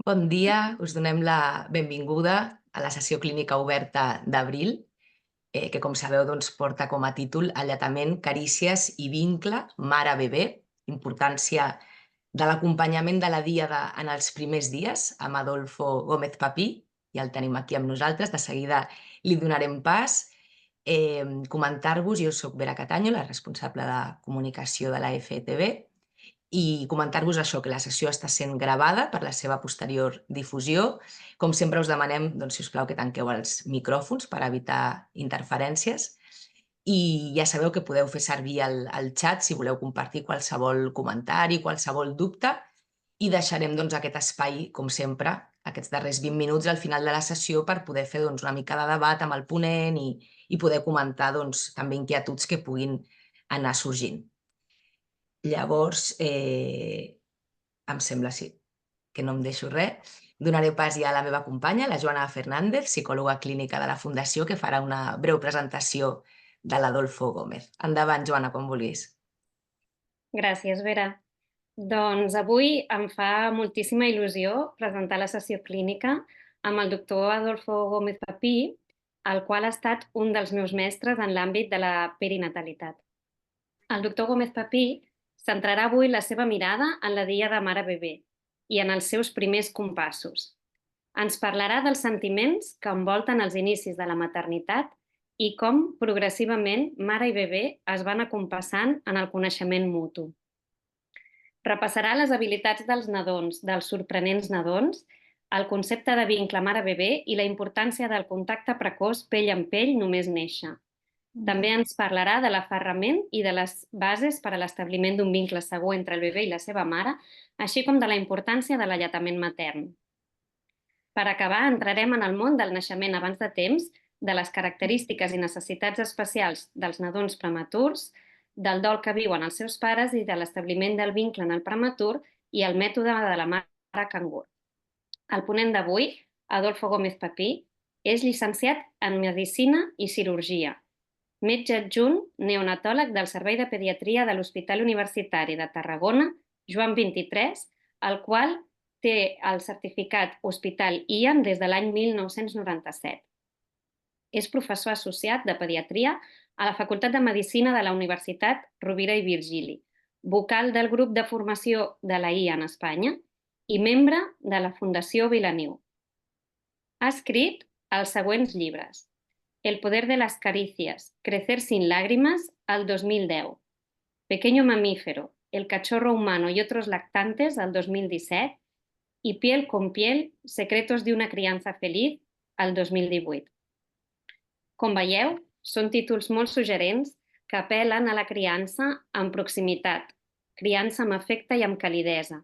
Bon dia, us donem la benvinguda a la sessió clínica oberta d'abril, que com sabeu porta com a títol Alletament, carícies i vincle mare-bebè, importància de l'acompanyament de la díada en els primers dies, amb Adolfo Gómez Papí, i el tenim aquí amb nosaltres, de seguida li donarem pas. Comentar-vos, jo soc Vera Cataño, la responsable de comunicació de la FETV, i comentar-vos això, que la sessió està sent gravada per la seva posterior difusió. Com sempre us demanem, si us plau, que tanqueu els micròfons per evitar interferències. I ja sabeu que podeu fer servir el xat si voleu compartir qualsevol comentari, qualsevol dubte, i deixarem aquest espai, com sempre, aquests darrers 20 minuts al final de la sessió per poder fer una mica de debat amb el ponent i poder comentar també inquietuds que puguin anar sorgint. Llavors, em sembla, sí, que no em deixo res. Donaré pas ja a la meva companya, la Joana Fernández, psicòloga clínica de la Fundació, que farà una breu presentació de l'Adolfo Gómez. Endavant, Joana, quan vulguis. Gràcies, Vera. Doncs avui em fa moltíssima il·lusió presentar la sessió clínica amb el doctor Adolfo Gómez Papí, el qual ha estat un dels meus mestres en l'àmbit de la perinatalitat. El doctor Gómez Papí centrarà avui la seva mirada en la dia de mare-bebè i en els seus primers compassos. Ens parlarà dels sentiments que envolten els inicis de la maternitat i com, progressivament, mare i bebè es van acompassant en el coneixement mutu. Repassarà les habilitats dels nadons, dels sorprenents nadons, el concepte de vincle mare-bebè i la importància del contacte precoç pell amb pell només néixer. També ens parlarà de l'aferrament i de les bases per a l'establiment d'un vincle segur entre el bebè i la seva mare, així com de la importància de l'alletament matern. Per acabar, entrarem en el món del naixement abans de temps, de les característiques i necessitats especials dels nadons prematurs, del dol que viuen els seus pares i de l'establiment del vincle en el prematur i el mètode de la mare cangur. El ponent d'avui, Adolfo Gómez Papí, és llicenciat en Medicina i Cirurgia, metge adjunt neonatòleg del Servei de Pediatria de l'Hospital Universitari de Tarragona, Joan 23, el qual té el certificat Hospital IAM des de l'any 1997. És professor associat de Pediatria a la Facultat de Medicina de la Universitat Rovira i Virgili, vocal del grup de formació de la IA en Espanya i membre de la Fundació Vilaniu. Ha escrit els següents llibres: El poder de las caricias, Crecer sin lágrimas, al 2010. Pequeño mamífero, El cachorro humano y otros lactantes, al 2017. I Piel con piel, Secretos de una criança feliz, al 2018. Com veieu, són títols molt suggerents que apel·len a la criança amb proximitat, criança amb afecte i amb calidesa,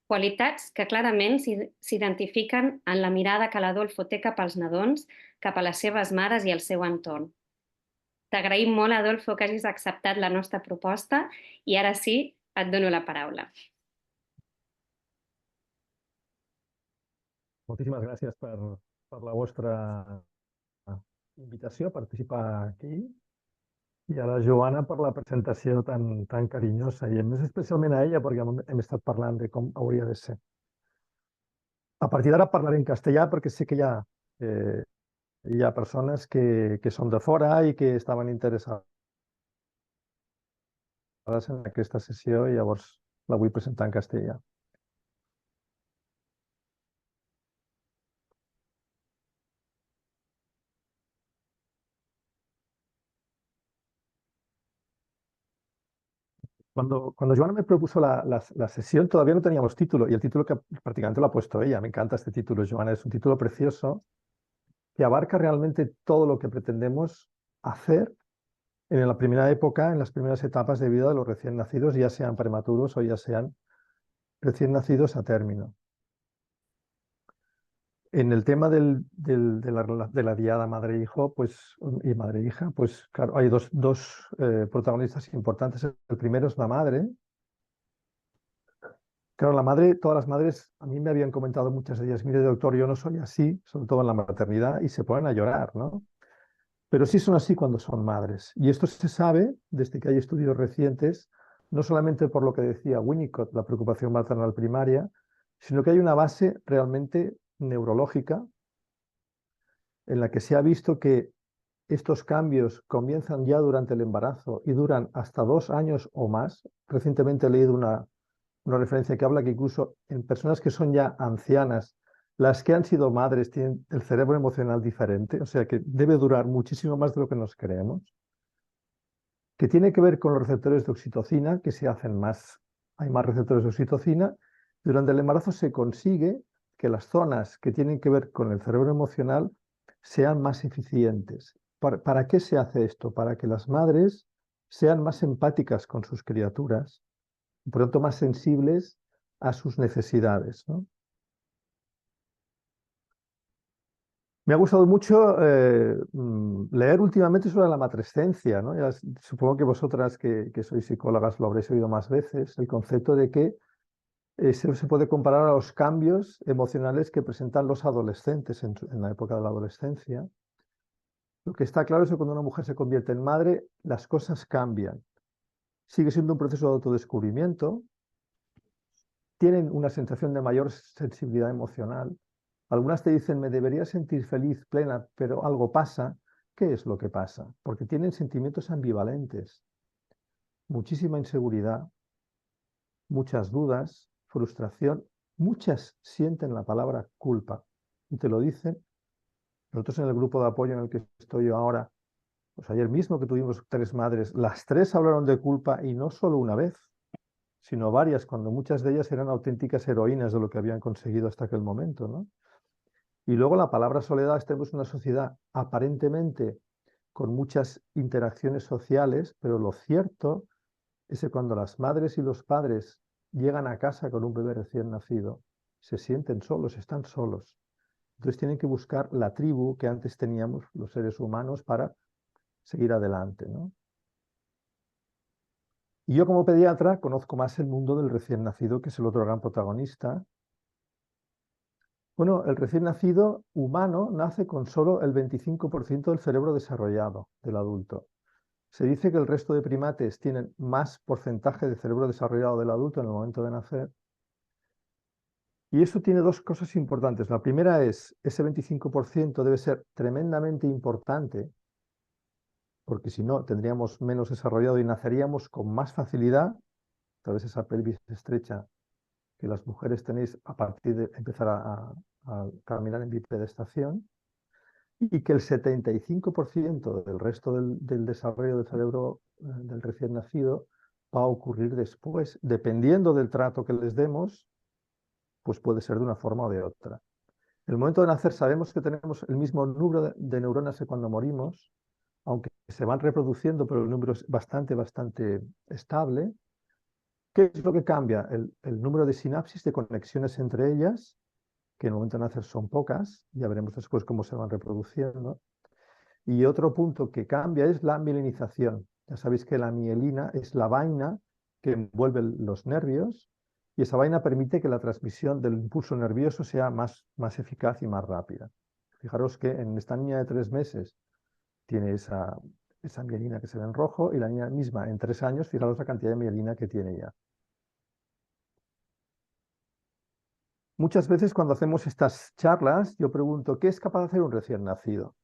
qualitats que clarament s'identifiquen en la mirada que l'Adolfo té cap als nadons, cap a les seves mares i el seu entorn. T'agraïm molt, Adolfo, que hagis acceptat la nostra proposta i ara sí, et dono la paraula. Moltíssimes gràcies per la vostra invitació a participar aquí i a la Joana per la presentació tan carinyosa i més especialment a ella perquè hem estat parlant de com hauria de ser. A partir d'ara parlaré en castellà perquè sé que hi ha persones que són de fora i que estaven interessades en aquesta sessió i llavors la vull presentar en castellà. Cuando Joana me propuso la sesión, todavía no teníamos título, y el título que prácticamente lo ha puesto ella. Me encanta este título, Joana. Es un título precioso que abarca realmente todo lo que pretendemos hacer en la primera época, en las primeras etapas de vida de los recién nacidos, ya sean prematuros o ya sean recién nacidos a término. En el tema de la diada madre-hijo y madre-hija, pues claro, hay dos protagonistas importantes. El primero es la madre. Claro, la madre, todas las madres, a mí me habían comentado muchas de ellas, mire doctor, yo no soy así, sobre todo en la maternidad, y se ponen a llorar, ¿no? Pero sí son así cuando son madres. Y esto se sabe desde que hay estudios recientes, no solamente por lo que decía Winnicott, la preocupación maternal primaria, sino que hay una base realmente neurológica en la que se ha visto que estos cambios comienzan ya durante el embarazo y duran hasta 2 años o más. Recientemente he leído una referencia que habla que incluso en personas que son ya ancianas, las que han sido madres tienen el cerebro emocional diferente, o sea que debe durar muchísimo más de lo que nos creemos, que tiene que ver con los receptores de oxitocina, que se hacen más, hay más receptores de oxitocina. Durante el embarazo se consigue que las zonas que tienen que ver con el cerebro emocional sean más eficientes. ¿Para qué se hace esto? Para que las madres sean más empáticas con sus criaturas y por lo tanto más sensibles a sus necesidades, ¿no? Me ha gustado mucho leer últimamente sobre la matrescencia, ¿no? Supongo que vosotras que sois psicólogas lo habréis oído más veces, el concepto de que se puede comparar a los cambios emocionales que presentan los adolescentes en la época de la adolescencia. Lo que está claro es que cuando una mujer se convierte en madre, las cosas cambian. Sigue siendo un proceso de autodescubrimiento, tienen una sensación de mayor sensibilidad emocional. Algunas te dicen, me debería sentir feliz, plena, pero algo pasa. ¿Qué es lo que pasa? Porque tienen sentimientos ambivalentes, muchísima inseguridad, muchas dudas, frustración. Muchas sienten la palabra culpa y te lo dicen. Nosotros en el grupo de apoyo en el que estoy yo ahora, pues ayer mismo que tuvimos 3 madres, las 3 hablaron de culpa y no solo una vez, sino varias, cuando muchas de ellas eran auténticas heroínas de lo que habían conseguido hasta aquel momento, ¿no? Y luego la palabra soledad, estamos en una sociedad aparentemente con muchas interacciones sociales, pero lo cierto es que cuando las madres y los padres llegan a casa con un bebé recién nacido, se sienten solos, están solos. Entonces tienen que buscar la tribu que antes teníamos los seres humanos para seguir adelante, ¿no? Y yo como pediatra conozco más el mundo del recién nacido, que es el otro gran protagonista. Bueno, el recién nacido humano nace con solo el 25% del cerebro desarrollado del adulto. Se dice que el resto de primates tienen más porcentaje de cerebro desarrollado del adulto en el momento de nacer. Y eso tiene 2 cosas importantes. La primera es, ese 25% debe ser tremendamente importante, porque si no, tendríamos menos desarrollado y naceríamos con más facilidad, tal vez esa pelvis estrecha que las mujeres tenéis a partir de empezar a caminar en bipedestación, y que el 75% del resto del desarrollo del cerebro del recién nacido va a ocurrir después. Dependiendo del trato que les demos, pues puede ser de una forma o de otra. En el momento de nacer sabemos que tenemos el mismo número de neuronas que cuando morimos, aunque se van reproduciendo, pero el número es bastante estable. ¿Qué es lo que cambia? El número de sinapsis, de conexiones entre ellas, que en el momento de nacer son pocas, ya veremos después cómo se van reproduciendo. Y otro punto que cambia es la mielinización. Ya sabéis que la mielina es la vaina que envuelve los nervios y esa vaina permite que la transmisión del impulso nervioso sea más eficaz y más rápida. Fijaros que en esta niña de 3 meses tiene esa mielina que se ve en rojo y la niña misma en 3 años, fijaros la cantidad de mielina que tiene ya. Muchas veces cuando hacemos estas charlas yo pregunto, ¿qué es capaz de hacer un recién nacido?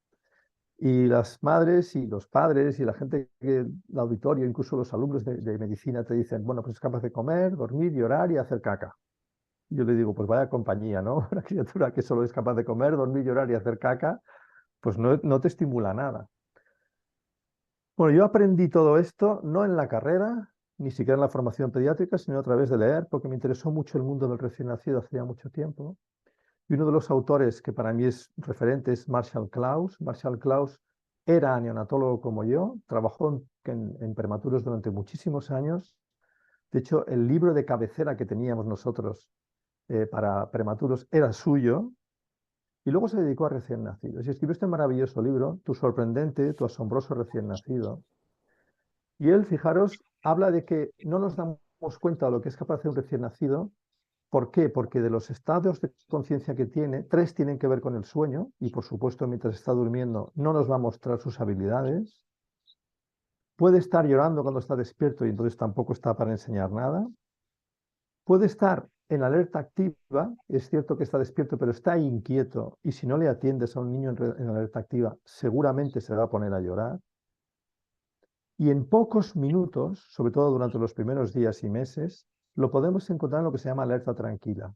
Y las madres y los padres y la gente, el auditorio, incluso los alumnos de medicina te dicen, bueno, pues es capaz de comer, dormir, llorar y hacer caca. Yo le digo, pues vaya compañía, ¿no? Una criatura que solo es capaz de comer, dormir, llorar y hacer caca, pues no te estimula nada. Bueno, yo aprendí todo esto no en la carrera, ni siquiera en la formación pediátrica, sino a través de leer, porque me interesó mucho el mundo del recién nacido hace ya mucho tiempo. Y uno de los autores que para mí es referente es Marshall Klaus. Marshall Klaus era neonatólogo como yo, trabajó en prematuros durante muchísimos años. De hecho, el libro de cabecera que teníamos nosotros para prematuros era suyo. Y luego se dedicó a recién nacidos. Y escribió este maravilloso libro, Tu sorprendente, tu asombroso recién nacido. Y él, fijaros, habla de que no nos damos cuenta de lo que es capaz de hacer un recién nacido. ¿Por qué? Porque de los estados de conciencia que tiene, 3 tienen que ver con el sueño, y por supuesto mientras está durmiendo no nos va a mostrar sus habilidades. Puede estar llorando cuando está despierto y entonces tampoco está para enseñar nada. Puede estar en alerta activa, es cierto que está despierto, pero está inquieto, y si no le atiendes a un niño en alerta activa, seguramente se va a poner a llorar. Y en pocos minutos, sobre todo durante los primeros días y meses, lo podemos encontrar en lo que se llama alerta tranquila.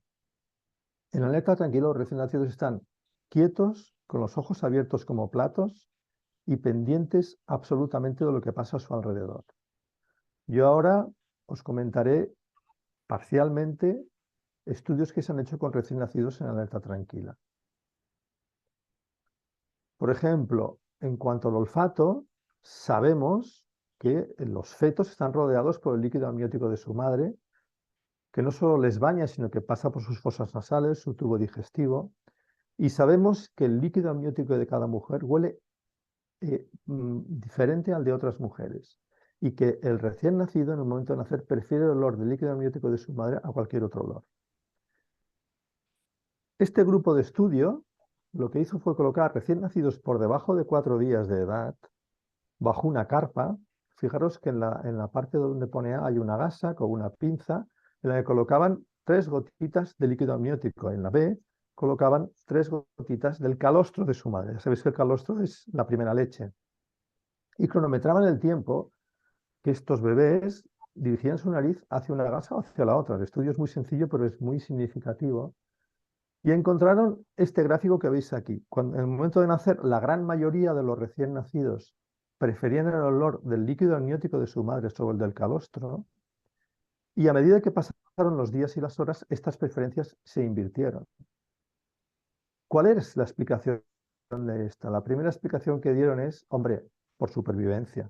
En alerta tranquila los recién nacidos están quietos, con los ojos abiertos como platos y pendientes absolutamente de lo que pasa a su alrededor. Yo ahora os comentaré parcialmente estudios que se han hecho con recién nacidos en alerta tranquila. Por ejemplo, en cuanto al olfato, sabemos que los fetos están rodeados por el líquido amniótico de su madre, que no solo les baña, sino que pasa por sus fosas nasales, su tubo digestivo, y sabemos que el líquido amniótico de cada mujer huele diferente al de otras mujeres, y que el recién nacido en el momento de nacer prefiere el olor del líquido amniótico de su madre a cualquier otro olor. Este grupo de estudio lo que hizo fue colocar recién nacidos por debajo de 4 días de edad bajo una carpa. Fijaros que en la parte donde pone A hay una gasa con una pinza en la que colocaban 3 gotitas de líquido amniótico. En la B colocaban 3 gotitas del calostro de su madre. Ya sabéis que el calostro es la primera leche. Y cronometraban el tiempo que estos bebés dirigían su nariz hacia una gasa o hacia la otra. El estudio es muy sencillo, pero es muy significativo. Y encontraron este gráfico que veis aquí. Cuando, en el momento de nacer, la gran mayoría de los recién nacidos preferían el olor del líquido amniótico de su madre sobre el del calostro, y a medida que pasaron los días y las horas, estas preferencias se invirtieron. ¿Cuál es la explicación de esta? La primera explicación que dieron es, hombre, por supervivencia.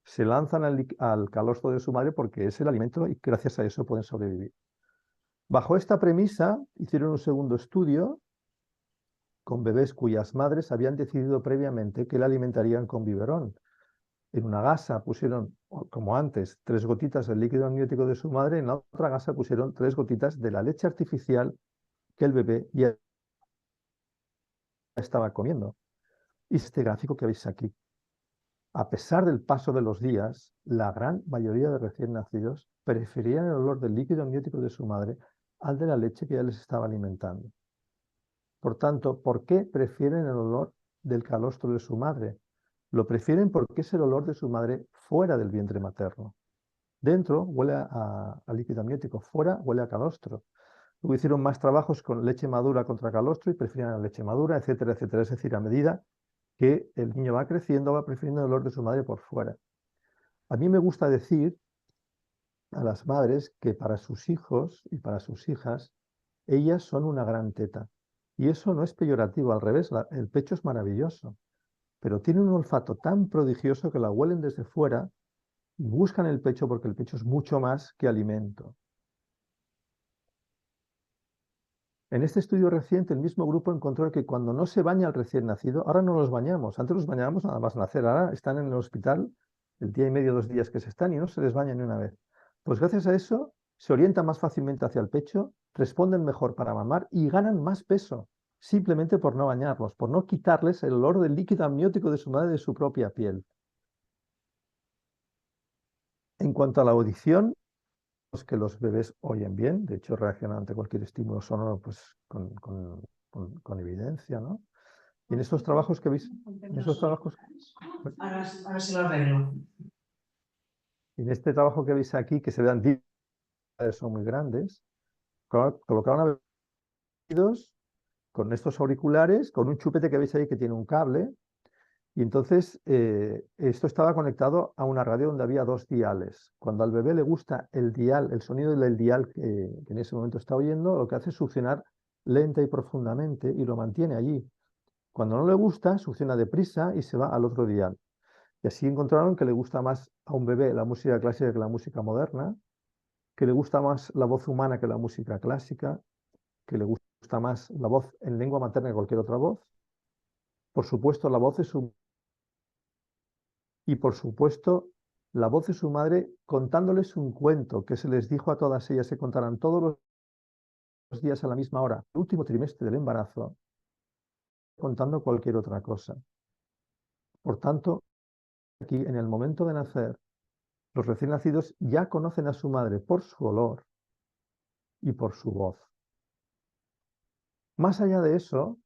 Se lanzan al calostro de su madre porque es el alimento y gracias a eso pueden sobrevivir. Bajo esta premisa, hicieron un segundo estudio con bebés cuyas madres habían decidido previamente que la alimentarían con biberón. En una gasa pusieron, como antes, 3 gotitas del líquido amniótico de su madre, en la otra gasa pusieron 3 gotitas de la leche artificial que el bebé ya estaba comiendo. Y este gráfico que veis aquí. A pesar del paso de los días, la gran mayoría de recién nacidos preferían el olor del líquido amniótico de su madre al de la leche que ya les estaba alimentando. Por tanto, ¿por qué prefieren el olor del calostro de su madre? Lo prefieren porque es el olor de su madre fuera del vientre materno. Dentro huele a líquido amniótico, fuera huele a calostro. Luego hicieron más trabajos con leche madura contra calostro y prefieren la leche madura, etcétera, etcétera. Es decir, a medida que el niño va creciendo, va prefiriendo el olor de su madre por fuera. A mí me gusta decir a las madres que para sus hijos y para sus hijas, ellas son una gran teta. Y eso no es peyorativo, al revés, el pecho es maravilloso, pero tienen un olfato tan prodigioso que la huelen desde fuera y buscan el pecho porque el pecho es mucho más que alimento. En este estudio reciente, el mismo grupo encontró que cuando no se baña al recién nacido, ahora no los bañamos, antes los bañábamos nada más nacer, ahora están en el hospital el día y medio, 2 días que se están y no se les baña ni una vez. Pues gracias a eso se orientan más fácilmente hacia el pecho, responden mejor para mamar y ganan más peso, simplemente por no bañarlos, por no quitarles el olor del líquido amniótico de su madre de su propia piel. En cuanto a la audición, que los bebés oyen bien, de hecho reaccionan ante cualquier estímulo sonoro pues, con evidencia, ¿no? Y en estos trabajos que veis, en esos trabajos, Ahora sí lo arreglo. en este trabajo que veis aquí, que se vean son muy grandes, colocaron a bebés con estos auriculares, con un chupete que veis ahí que tiene un cable, y entonces esto estaba conectado a una radio donde había 2 diales. Cuando al bebé le gusta el dial, el sonido del dial que en ese momento está oyendo, lo que hace es succionar lenta y profundamente y lo mantiene allí. Cuando no le gusta, succiona deprisa y se va al otro dial. Y así encontraron que le gusta más a un bebé la música clásica que la música moderna, que le gusta más la voz humana que la música clásica, que le gusta más la voz en lengua materna que cualquier otra voz. Por supuesto, la voz de su y por supuesto la voz de su madre contándoles un cuento que se les dijo a todas ellas que contaran todos los días a la misma hora, el último trimestre del embarazo, contando cualquier otra cosa. Por tanto, aquí en el momento de nacer, los recién nacidos ya conocen a su madre por su olor y por su voz. Más allá de eso,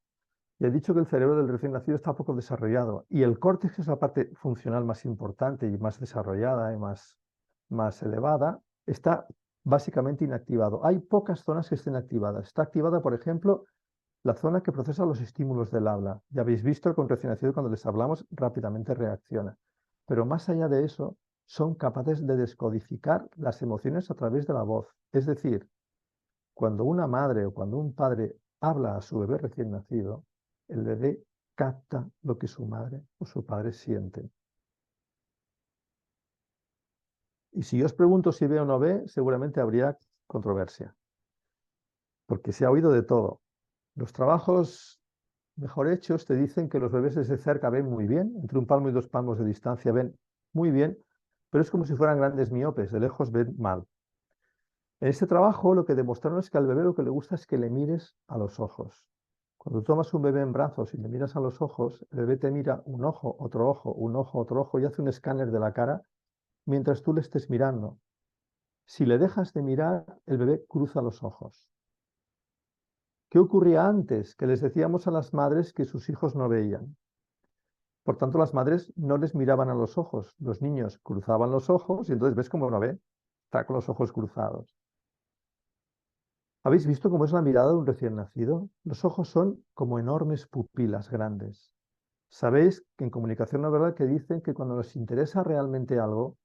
ya he dicho que el cerebro del recién nacido está poco desarrollado y el córtex, que es la parte funcional más importante y más desarrollada y más elevada, está básicamente inactivado. Hay pocas zonas que estén activadas. Está activada, por ejemplo, la zona que procesa los estímulos del habla. Ya habéis visto que con recién nacido, cuando les hablamos, rápidamente reacciona. Pero más allá de eso, son capaces de descodificar las emociones a través de la voz. Es decir, cuando una madre o cuando un padre habla a su bebé recién nacido, el bebé capta lo que su madre o su padre sienten. Y si yo os pregunto si ve o no ve, seguramente habría controversia, porque se ha oído de todo. Los trabajos mejor hechos te dicen que los bebés desde cerca ven muy bien, entre un palmo y 2 palmos de distancia ven muy bien, pero es como si fueran grandes miopes, de lejos ven mal. En este trabajo lo que demostraron es que al bebé lo que le gusta es que le mires a los ojos. Cuando tomas un bebé en brazos y le miras a los ojos, el bebé te mira un ojo, otro ojo, un ojo, otro ojo y hace un escáner de la cara mientras tú le estés mirando. Si le dejas de mirar, el bebé cruza los ojos. ¿Qué ocurría antes? Que les decíamos a las madres que sus hijos no veían. Por tanto, las madres no les miraban a los ojos. Los niños cruzaban los ojos y entonces ves cómo no ve. Está con los ojos cruzados. ¿Habéis visto cómo es la mirada de un recién nacido? Los ojos son como enormes pupilas grandes. Sabéis que en comunicación no verbal que dicen que cuando nos interesa realmente algo,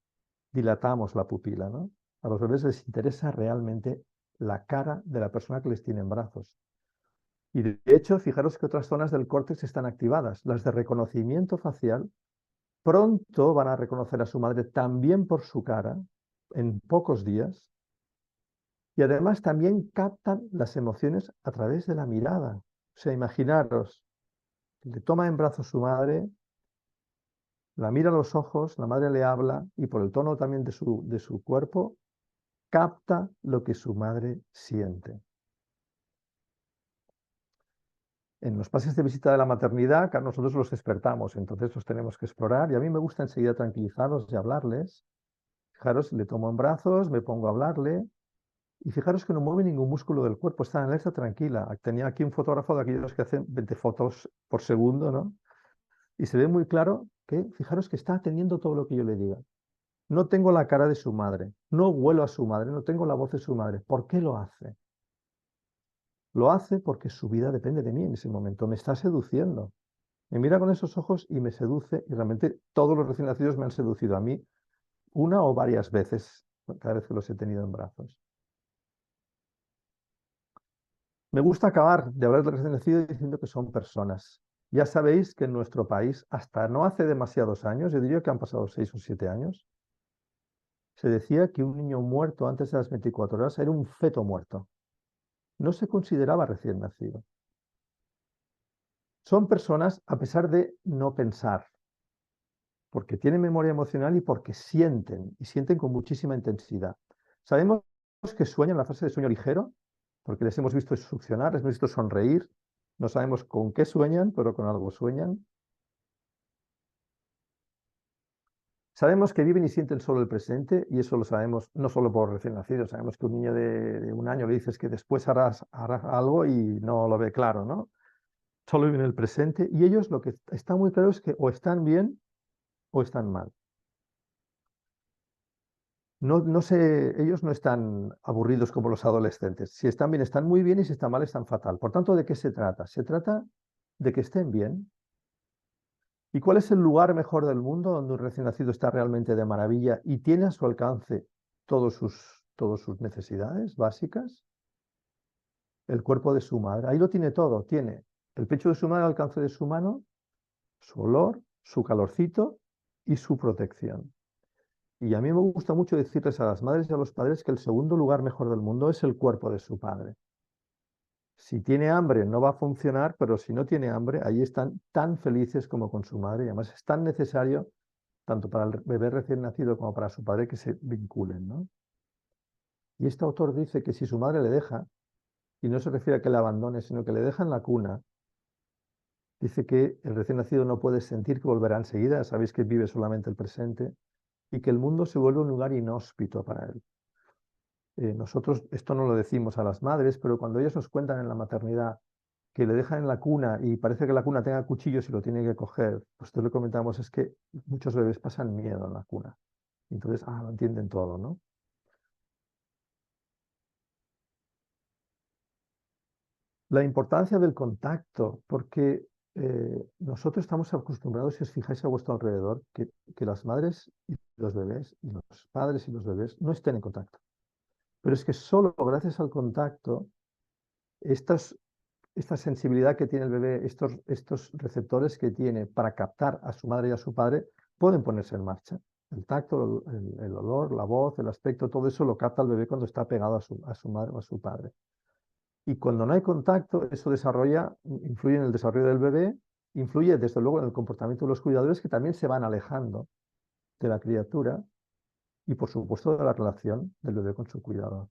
dilatamos la pupila, ¿no? A los bebés les interesa realmente la cara de la persona que les tiene en brazos. Y de hecho, fijaros que otras zonas del córtex están activadas. Las de reconocimiento facial pronto van a reconocer a su madre también por su cara, en pocos días, y además también captan las emociones a través de la mirada. O sea, imaginaros, le toma en brazos su madre, la mira a los ojos, la madre le habla y por el tono también de su cuerpo, capta lo que su madre siente. En los pases de visita de la maternidad, nosotros los despertamos, entonces los tenemos que explorar y a mí me gusta enseguida tranquilizarlos y hablarles. Fijaros, le tomo en brazos, me pongo a hablarle y fijaros que no mueve ningún músculo del cuerpo, está en alerta tranquila. Tenía aquí un fotógrafo de aquellos que hacen 20 fotos por segundo, ¿no? Y se ve muy claro que, fijaros que está atendiendo todo lo que yo le diga. No tengo la cara de su madre, no huelo a su madre, no tengo la voz de su madre. ¿Por qué lo hace? Lo hace porque su vida depende de mí en ese momento, me está seduciendo. Me mira con esos ojos y me seduce y realmente todos los recién nacidos me han seducido a mí una o varias veces, cada vez que los he tenido en brazos. Me gusta acabar de hablar del recién nacido diciendo que son personas. Ya sabéis que en nuestro país, hasta no hace demasiados años, yo diría que han pasado 6 o 7 años, se decía que un niño muerto antes de las 24 horas era un feto muerto. No se consideraba recién nacido. Son personas a pesar de no pensar, porque tienen memoria emocional y porque sienten, y sienten con muchísima intensidad. Sabemos que sueñan la fase de sueño ligero, porque les hemos visto succionar, les hemos visto sonreír, no sabemos con qué sueñan, pero con algo sueñan. Sabemos que viven y sienten solo el presente, y eso lo sabemos no solo por recién nacidos, sabemos que un niño de 1 año le dices que después harás algo y no lo ve claro, ¿no? Solo viven el presente, y ellos lo que está muy claro es que o están bien o están mal. Ellos no están aburridos como los adolescentes. Si están bien, están muy bien, y si están mal, están fatal. Por tanto, ¿de qué se trata? Se trata de que estén bien. ¿Y cuál es el lugar mejor del mundo donde un recién nacido está realmente de maravilla y tiene a su alcance todas sus necesidades básicas? El cuerpo de su madre. Ahí lo tiene todo. Tiene el pecho de su madre al alcance de su mano, su olor, su calorcito y su protección. Y a mí me gusta mucho decirles a las madres y a los padres que el segundo lugar mejor del mundo es el cuerpo de su padre. Si tiene hambre no va a funcionar, pero si no tiene hambre, ahí están tan felices como con su madre. Y además es tan necesario, tanto para el bebé recién nacido como para su padre, que se vinculen, ¿no? Y este autor dice que si su madre le deja, y no se refiere a que le abandone, sino que le deja en la cuna, dice que el recién nacido no puede sentir que volverá enseguida, sabéis que vive solamente el presente, y que el mundo se vuelve un lugar inhóspito para él. nosotros esto no lo decimos a las madres, pero cuando ellas nos cuentan en la maternidad que le dejan en la cuna y parece que la cuna tenga cuchillos y lo tiene que coger, pues nosotros le comentamos es que muchos bebés pasan miedo en la cuna. Entonces, lo entienden todo, ¿no? La importancia del contacto, porque nosotros estamos acostumbrados, si os fijáis a vuestro alrededor, que las madres y los bebés, y los padres y los bebés no estén en contacto. Pero es que solo gracias al contacto, esta sensibilidad que tiene el bebé, estos receptores que tiene para captar a su madre y a su padre, pueden ponerse en marcha. El tacto, el olor, la voz, el aspecto, todo eso lo capta el bebé cuando está pegado a su madre o a su padre. Y cuando no hay contacto, eso influye en el desarrollo del bebé, influye desde luego en el comportamiento de los cuidadores que también se van alejando de la criatura y por supuesto de la relación del bebé con su cuidador.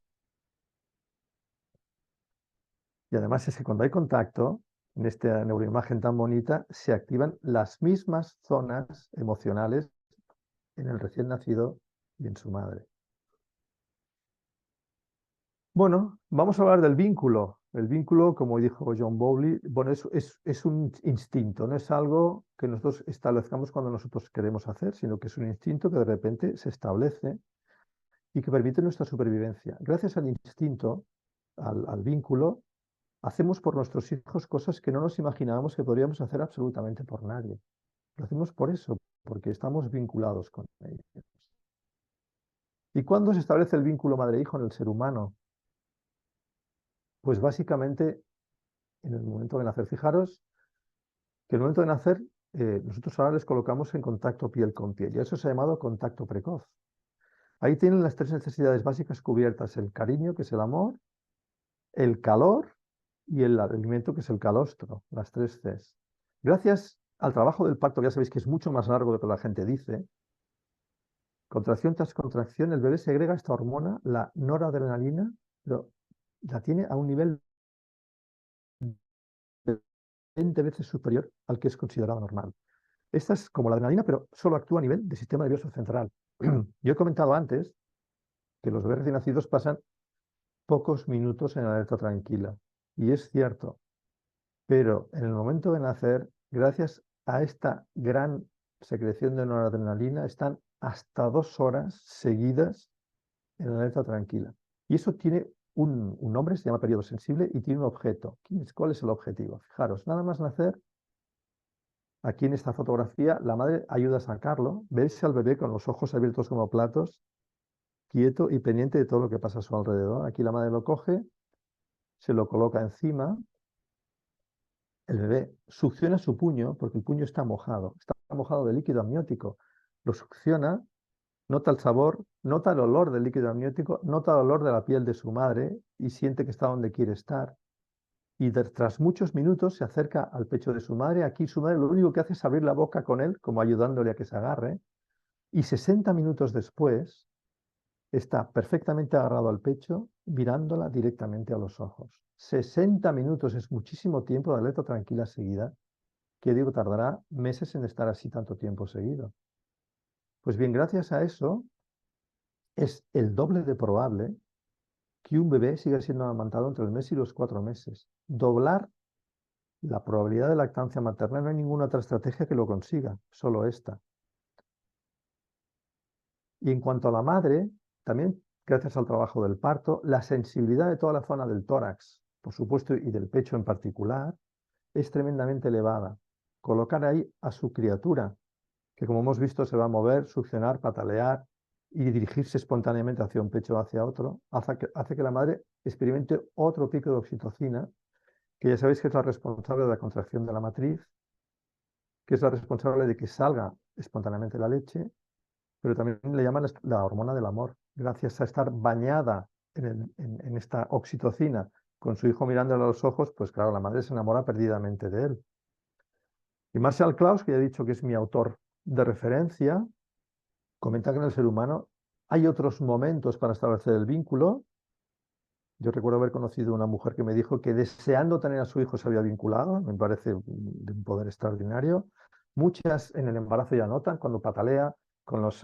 Y además es que cuando hay contacto, en esta neuroimagen tan bonita, se activan las mismas zonas emocionales en el recién nacido y en su madre. Bueno, vamos a hablar del vínculo. El vínculo, como dijo John Bowlby, bueno, es un instinto, no es algo que nosotros establezcamos cuando nosotros queremos hacer, sino que es un instinto que de repente se establece y que permite nuestra supervivencia. Gracias al instinto, al vínculo, hacemos por nuestros hijos cosas que no nos imaginábamos que podríamos hacer absolutamente por nadie. Lo hacemos por eso, porque estamos vinculados con ellos. ¿Y cuándo se establece el vínculo madre-hijo en el ser humano? Pues básicamente en el momento de nacer. Fijaros que en el momento de nacer nosotros ahora les colocamos en contacto piel con piel y eso se ha llamado contacto precoz. Ahí tienen las tres necesidades básicas cubiertas: el cariño, que es el amor, el calor y el alimento, que es el calostro, las tres Cs. Gracias al trabajo del parto, ya sabéis que es mucho más largo de lo que la gente dice, contracción tras contracción, el bebé segrega esta hormona, la noradrenalina, pero la tiene a un nivel 20 veces superior al que es considerado normal. Esta es como la adrenalina, pero solo actúa a nivel del sistema nervioso central. Yo he comentado antes que los bebés recién nacidos pasan pocos minutos en alerta tranquila. Y es cierto, pero en el momento de nacer, gracias a esta gran secreción de noradrenalina, están hasta 2 horas seguidas en alerta tranquila. Y eso tiene un nombre, se llama periodo sensible, y tiene un objeto. ¿Cuál es el objetivo? Fijaros, nada más nacer, aquí en esta fotografía, la madre ayuda a sacarlo. Veis al bebé con los ojos abiertos como platos, quieto y pendiente de todo lo que pasa a su alrededor. Aquí la madre lo coge, se lo coloca encima. El bebé succiona su puño, porque el puño está mojado de líquido amniótico. Lo succiona, nota el sabor, nota el olor del líquido amniótico, nota el olor de la piel de su madre y siente que está donde quiere estar. Y tras muchos minutos se acerca al pecho de su madre. Aquí su madre lo único que hace es abrir la boca con él, como ayudándole a que se agarre. Y 60 minutos después está perfectamente agarrado al pecho, mirándola directamente a los ojos. 60 minutos es muchísimo tiempo de alerta tranquila seguida, que digo, tardará meses en estar así tanto tiempo seguido. Pues bien, gracias a eso, es el doble de probable que un bebé siga siendo amamantado entre el mes y los 4 meses. Doblar la probabilidad de lactancia materna, no hay ninguna otra estrategia que lo consiga, solo esta. Y en cuanto a la madre, también gracias al trabajo del parto, la sensibilidad de toda la zona del tórax, por supuesto, y del pecho en particular, es tremendamente elevada. Colocar ahí a su criatura, que como hemos visto se va a mover, succionar, patalear y dirigirse espontáneamente hacia un pecho o hacia otro, hace que la madre experimente otro pico de oxitocina, que ya sabéis que es la responsable de la contracción de la matriz, que es la responsable de que salga espontáneamente la leche, pero también le llaman la hormona del amor. Gracias a estar bañada en esta oxitocina, con su hijo mirándole a los ojos, pues claro, la madre se enamora perdidamente de él. Y Marshall Klaus, que ya he dicho que es mi autor de referencia, comenta que en el ser humano hay otros momentos para establecer el vínculo. Yo recuerdo haber conocido una mujer que me dijo que deseando tener a su hijo se había vinculado, me parece de un poder extraordinario. Muchas en el embarazo ya notan cuando patalea,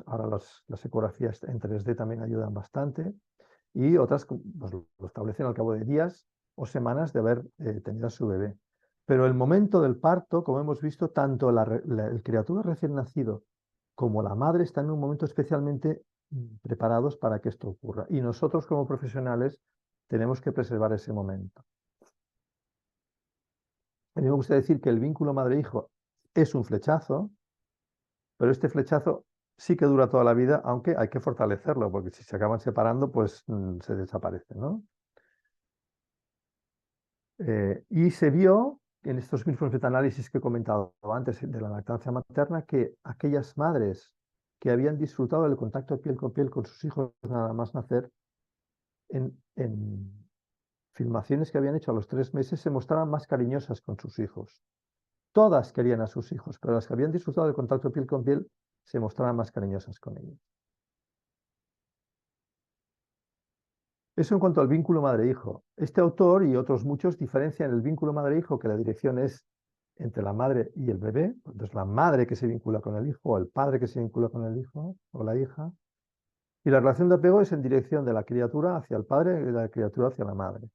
ahora las ecografías en 3D también ayudan bastante. y otras pues, lo establecen al cabo de días o semanas de haber tenido a su bebé. Pero el momento del parto, como hemos visto, tanto el criatura recién nacido como la madre están en un momento especialmente preparados para que esto ocurra. Y nosotros como profesionales tenemos que preservar ese momento. A mí me gusta decir que el vínculo madre-hijo es un flechazo, pero este flechazo sí que dura toda la vida, aunque hay que fortalecerlo, porque si se acaban separando, pues se desaparece, ¿no? Y se vio en estos mismos metaanálisis que he comentado antes de la lactancia materna que aquellas madres que habían disfrutado del contacto piel con piel con sus hijos nada más nacer, en filmaciones que habían hecho a los 3 meses, se mostraban más cariñosas con sus hijos. Todas querían a sus hijos, pero las que habían disfrutado del contacto piel con piel se mostraban más cariñosas con ellos. Eso en cuanto al vínculo madre-hijo. Este autor y otros muchos diferencian el vínculo madre-hijo, que la dirección es entre la madre y el bebé, entonces la madre que se vincula con el hijo, o el padre que se vincula con el hijo o la hija, y la relación de apego es en dirección de la criatura hacia el padre y de la criatura hacia la madre.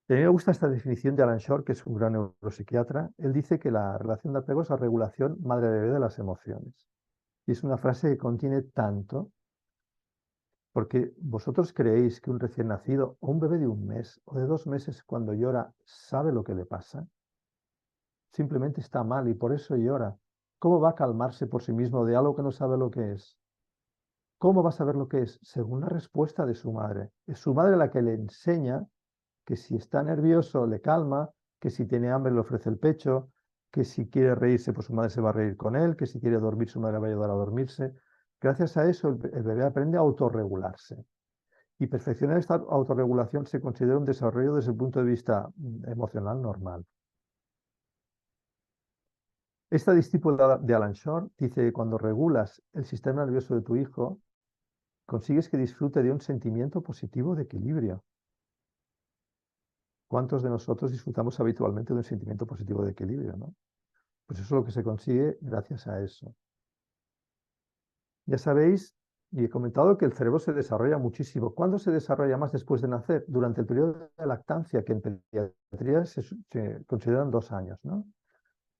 Y a mí me gusta esta definición de Alan Shore, que es un gran neuropsiquiatra. Él dice que la relación de apego es la regulación madre-bebé de las emociones. Y es una frase que contiene tanto, porque vosotros creéis que un recién nacido o un bebé de 1 mes o de 2 meses cuando llora sabe lo que le pasa. Simplemente está mal y por eso llora. ¿Cómo va a calmarse por sí mismo de algo que no sabe lo que es? ¿Cómo va a saber lo que es? Según la respuesta de su madre. Es su madre la que le enseña que si está nervioso le calma, que si tiene hambre le ofrece el pecho, que si quiere reírse, pues su madre se va a reír con él, que si quiere dormir, su madre va a ayudar a dormirse. Gracias a eso, el bebé aprende a autorregularse. Y perfeccionar esta autorregulación se considera un desarrollo desde el punto de vista emocional normal. Esta discípula de Alan Shore dice que cuando regulas el sistema nervioso de tu hijo, consigues que disfrute de un sentimiento positivo de equilibrio. ¿Cuántos de nosotros disfrutamos habitualmente de un sentimiento positivo de equilibrio, ¿no? Pues eso es lo que se consigue gracias a eso. Ya sabéis, y he comentado que el cerebro se desarrolla muchísimo. ¿Cuándo se desarrolla más después de nacer? Durante el periodo de lactancia, que en pediatría se consideran 2 años, ¿no?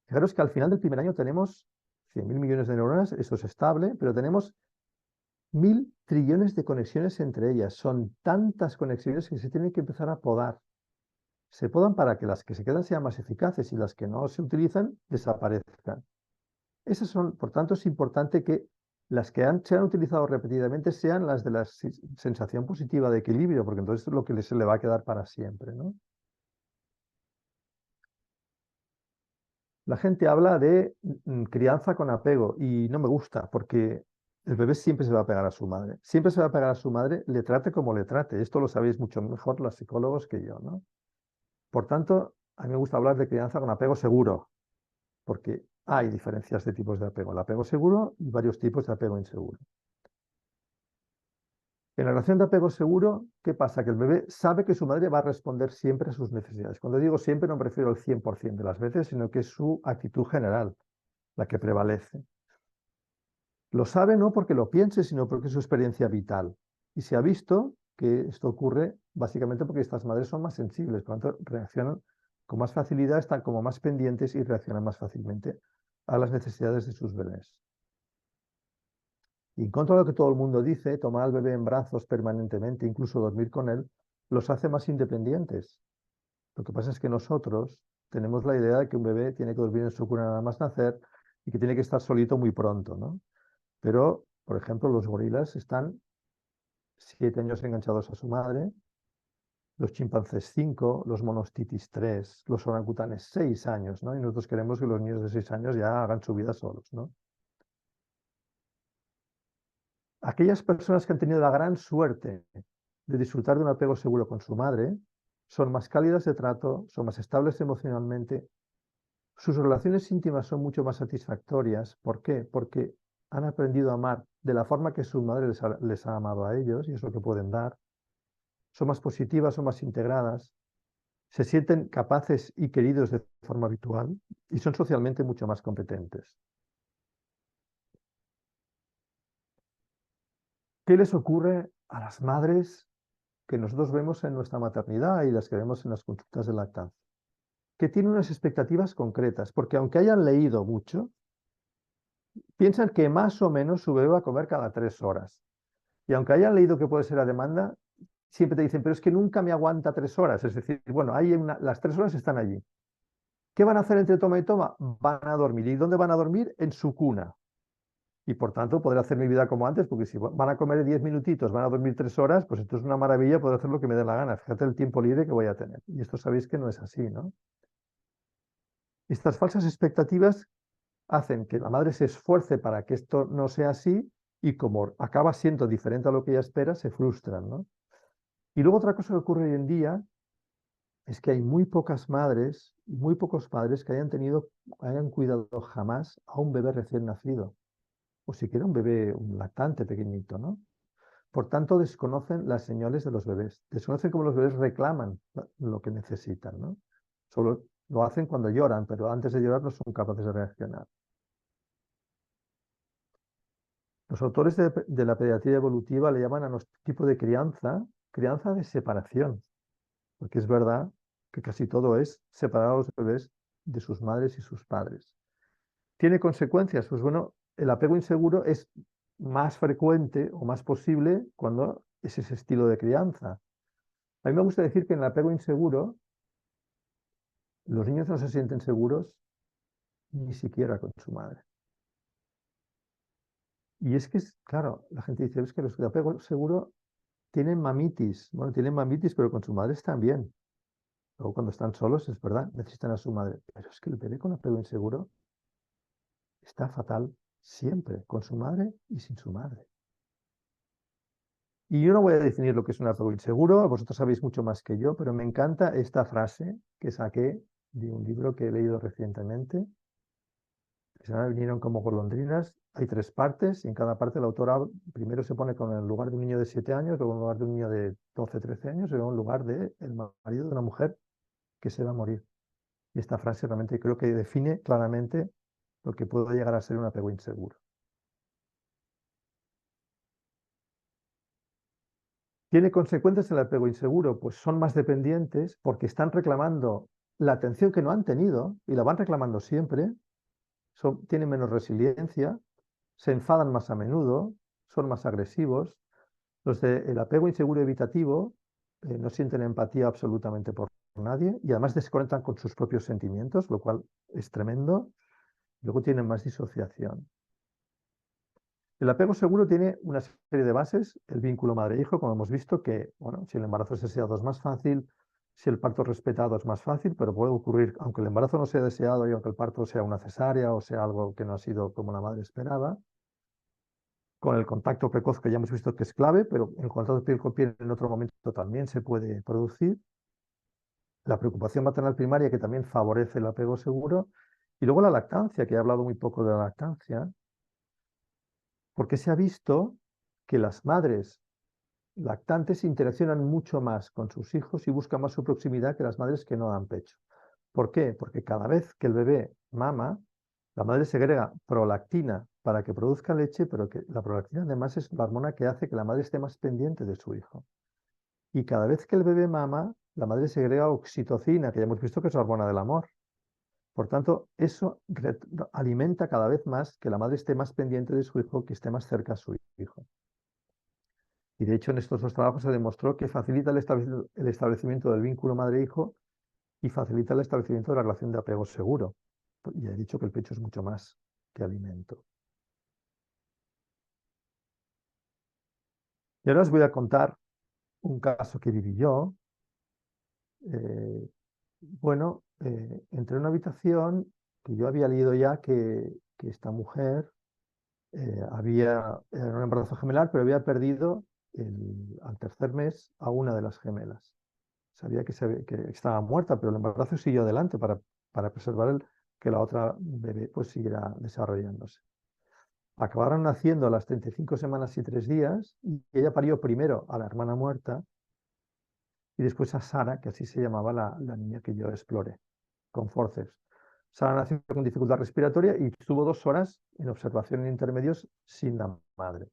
Fijaros que al final del primer año tenemos 100.000 millones de neuronas, eso es estable, pero tenemos 1.000 trillones de conexiones entre ellas. Son tantas conexiones que se tienen que empezar a podar. Se podan para que las que se quedan sean más eficaces y las que no se utilizan desaparezcan. Esas son, por tanto, es importante que las que se han utilizado repetidamente sean las de la sensación positiva de equilibrio, porque entonces es lo que se le va a quedar para siempre, ¿no? La gente habla de crianza con apego y no me gusta, porque el bebé siempre se va a pegar a su madre. Siempre se va a pegar a su madre, le trate como le trate. Esto lo sabéis mucho mejor los psicólogos que yo, ¿no? Por tanto, a mí me gusta hablar de crianza con apego seguro, porque hay diferencias de tipos de apego. El apego seguro y varios tipos de apego inseguro. En la relación de apego seguro, ¿qué pasa? Que el bebé sabe que su madre va a responder siempre a sus necesidades. Cuando digo siempre no me refiero al 100% de las veces, sino que es su actitud general la que prevalece. Lo sabe no porque lo piense, sino porque es su experiencia vital. Y se ha visto que esto ocurre básicamente porque estas madres son más sensibles, por lo tanto reaccionan con más facilidad, están como más pendientes y reaccionan más fácilmente a las necesidades de sus bebés. Y en contra de lo que todo el mundo dice, tomar al bebé en brazos permanentemente, incluso dormir con él, los hace más independientes. Lo que pasa es que nosotros tenemos la idea de que un bebé tiene que dormir en su cuna nada más nacer y que tiene que estar solito muy pronto, ¿no? Pero, por ejemplo, los gorilas están 7 años enganchados a su madre, los chimpancés 5, los monos titis 3, los orangutanes 6 años, ¿no? Y nosotros queremos que los niños de 6 años ya hagan su vida solos, ¿no? Aquellas personas que han tenido la gran suerte de disfrutar de un apego seguro con su madre son más cálidas de trato, son más estables emocionalmente, sus relaciones íntimas son mucho más satisfactorias. ¿Por qué? Porque han aprendido a amar de la forma que su madre les ha amado a ellos y es lo que pueden dar. Son más positivas, son más integradas, se sienten capaces y queridos de forma habitual y son socialmente mucho más competentes. ¿Qué les ocurre a las madres que nosotros vemos en nuestra maternidad y las que vemos en las consultas de lactancia? Que tienen unas expectativas concretas, porque aunque hayan leído mucho, piensan que más o menos su bebé va a comer cada 3 horas. Y aunque hayan leído que puede ser a demanda, siempre te dicen, pero es que nunca me aguanta 3 horas. Es decir, bueno, las 3 horas están allí. ¿Qué van a hacer entre toma y toma? Van a dormir. ¿Y dónde van a dormir? En su cuna. Y por tanto, podré hacer mi vida como antes, porque si van a comer 10 minutitos, van a dormir 3 horas, pues esto es una maravilla, poder hacer lo que me dé la gana. Fíjate el tiempo libre que voy a tener. Y esto sabéis que no es así, ¿no? Estas falsas expectativas hacen que la madre se esfuerce para que esto no sea así y como acaba siendo diferente a lo que ella espera, se frustran, ¿no? Y luego otra cosa que ocurre hoy en día es que hay muy pocas madres y muy pocos padres que hayan cuidado jamás a un bebé recién nacido, o siquiera un lactante pequeñito, ¿no? Por tanto, desconocen las señales de los bebés, desconocen cómo los bebés reclaman lo que necesitan, ¿no? Solo lo hacen cuando lloran, pero antes de llorar no son capaces de reaccionar. Los autores de la pediatría evolutiva le llaman a nuestro tipo de crianza de separación, porque es verdad que casi todo es separar a los bebés de sus madres y sus padres. ¿Tiene consecuencias? Pues bueno, el apego inseguro es más frecuente o más posible cuando es ese estilo de crianza. A mí me gusta decir que en el apego inseguro los niños no se sienten seguros ni siquiera con su madre. Y es que, claro, la gente dice, es que los de apego seguro tienen mamitis. Bueno, tienen mamitis, pero con sus madres también. Luego cuando están solos, es verdad, necesitan a su madre. Pero es que el bebé con apego inseguro está fatal siempre, con su madre y sin su madre. Y yo no voy a definir lo que es un apego inseguro, vosotros sabéis mucho más que yo, pero me encanta esta frase que saqué de un libro que he leído recientemente, que se llama Vinieron como golondrinas. Hay 3 partes y en cada parte el autor primero se pone con el lugar de un niño de 7 años, luego en lugar de un niño de 12, 13 años, y luego en lugar del marido de una mujer que se va a morir. Y esta frase realmente creo que define claramente lo que puede llegar a ser un apego inseguro. ¿Tiene consecuencias el apego inseguro? Pues son más dependientes porque están reclamando la atención que no han tenido y la van reclamando siempre, tienen menos resiliencia, se enfadan más a menudo, son más agresivos. Los del apego inseguro evitativo no sienten empatía absolutamente por nadie y además desconectan con sus propios sentimientos, lo cual es tremendo. Luego tienen más disociación. El apego seguro tiene una serie de bases, el vínculo madre-hijo, como hemos visto, que, bueno, si el embarazo es deseado es más fácil, si el parto es respetado es más fácil, pero puede ocurrir, aunque el embarazo no sea deseado y aunque el parto sea una cesárea o sea algo que no ha sido como la madre esperaba, con el contacto precoz que ya hemos visto que es clave, pero el contacto piel con piel en otro momento también se puede producir, la preocupación maternal primaria que también favorece el apego seguro, y luego la lactancia, que he hablado muy poco de la lactancia, porque se ha visto que las madres lactantes interaccionan mucho más con sus hijos y buscan más su proximidad que las madres que no dan pecho. ¿Por qué? Porque cada vez que el bebé mama, la madre segrega prolactina para que produzca leche, pero que la prolactina además es la hormona que hace que la madre esté más pendiente de su hijo. Y cada vez que el bebé mama, la madre segrega oxitocina, que ya hemos visto que es la hormona del amor. Por tanto, eso alimenta cada vez más que la madre esté más pendiente de su hijo, que esté más cerca a su hijo. Y de hecho en estos 2 trabajos se demostró que facilita el establecimiento del vínculo madre-hijo y facilita el establecimiento de la relación de apego seguro. Y he dicho que el pecho es mucho más que alimento. Y ahora os voy a contar un caso que viví yo. Entré en una habitación que yo había leído ya que esta mujer era un embarazo gemelar, pero había perdido al 3er mes a una de las gemelas. Sabía que estaba muerta, pero el embarazo siguió adelante para preservar que la otra bebé pues siguiera desarrollándose. Acabaron naciendo a las 35 semanas y 3 días y ella parió primero a la hermana muerta y después a Sara, que así se llamaba la niña que yo exploré, con forceps. Sara nació con dificultad respiratoria y estuvo 2 horas en observación en intermedios sin la madre.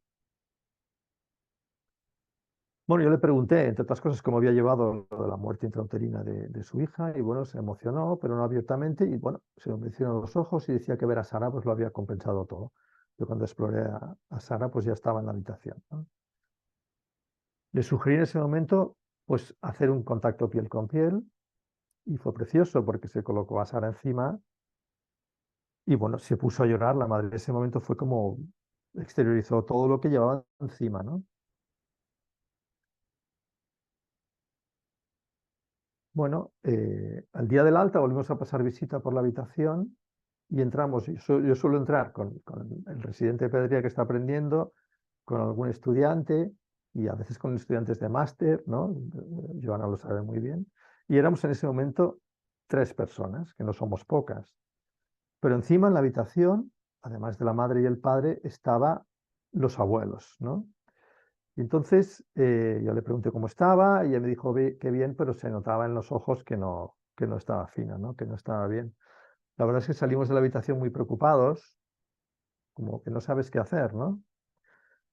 Bueno, yo le pregunté, entre otras cosas, cómo había llevado lo de la muerte intrauterina de su hija y bueno, se emocionó, pero no abiertamente y bueno, se le humedeció los ojos y decía que ver a Sara pues lo había compensado todo. Yo cuando exploré a Sara pues ya estaba en la habitación, ¿no? Le sugerí en ese momento pues hacer un contacto piel con piel y fue precioso porque se colocó a Sara encima y bueno, se puso a llorar. La madre en ese momento fue como exteriorizó todo lo que llevaba encima, ¿no? Bueno, al día del alta volvimos a pasar visita por la habitación y entramos. Yo suelo entrar con el residente de pediatría que está aprendiendo, con algún estudiante y a veces con estudiantes de máster, ¿no? Joana lo sabe muy bien. Y éramos en ese momento 3 personas, que no somos pocas. Pero encima en la habitación, además de la madre y el padre, estaban los abuelos, ¿no? Y entonces yo le pregunté cómo estaba y ella me dijo que bien, pero se notaba en los ojos que no estaba fina, ¿no? Que no estaba bien. La verdad es que salimos de la habitación muy preocupados, como que no sabes qué hacer, ¿no?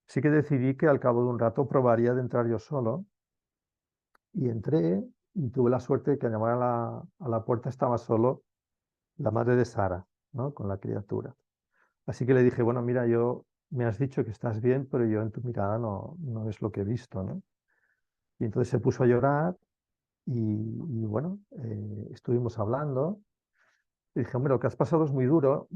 Sí que decidí que al cabo de un rato probaría de entrar yo solo y entré y tuve la suerte de que al llamar a la puerta estaba solo la madre de Sara, ¿no? Con la criatura. Así que le dije, bueno, mira, me has dicho que estás bien, pero yo en tu mirada no es lo que he visto, ¿no? Y entonces se puso a llorar y bueno, estuvimos hablando. Y dije, hombre, lo que has pasado es muy duro,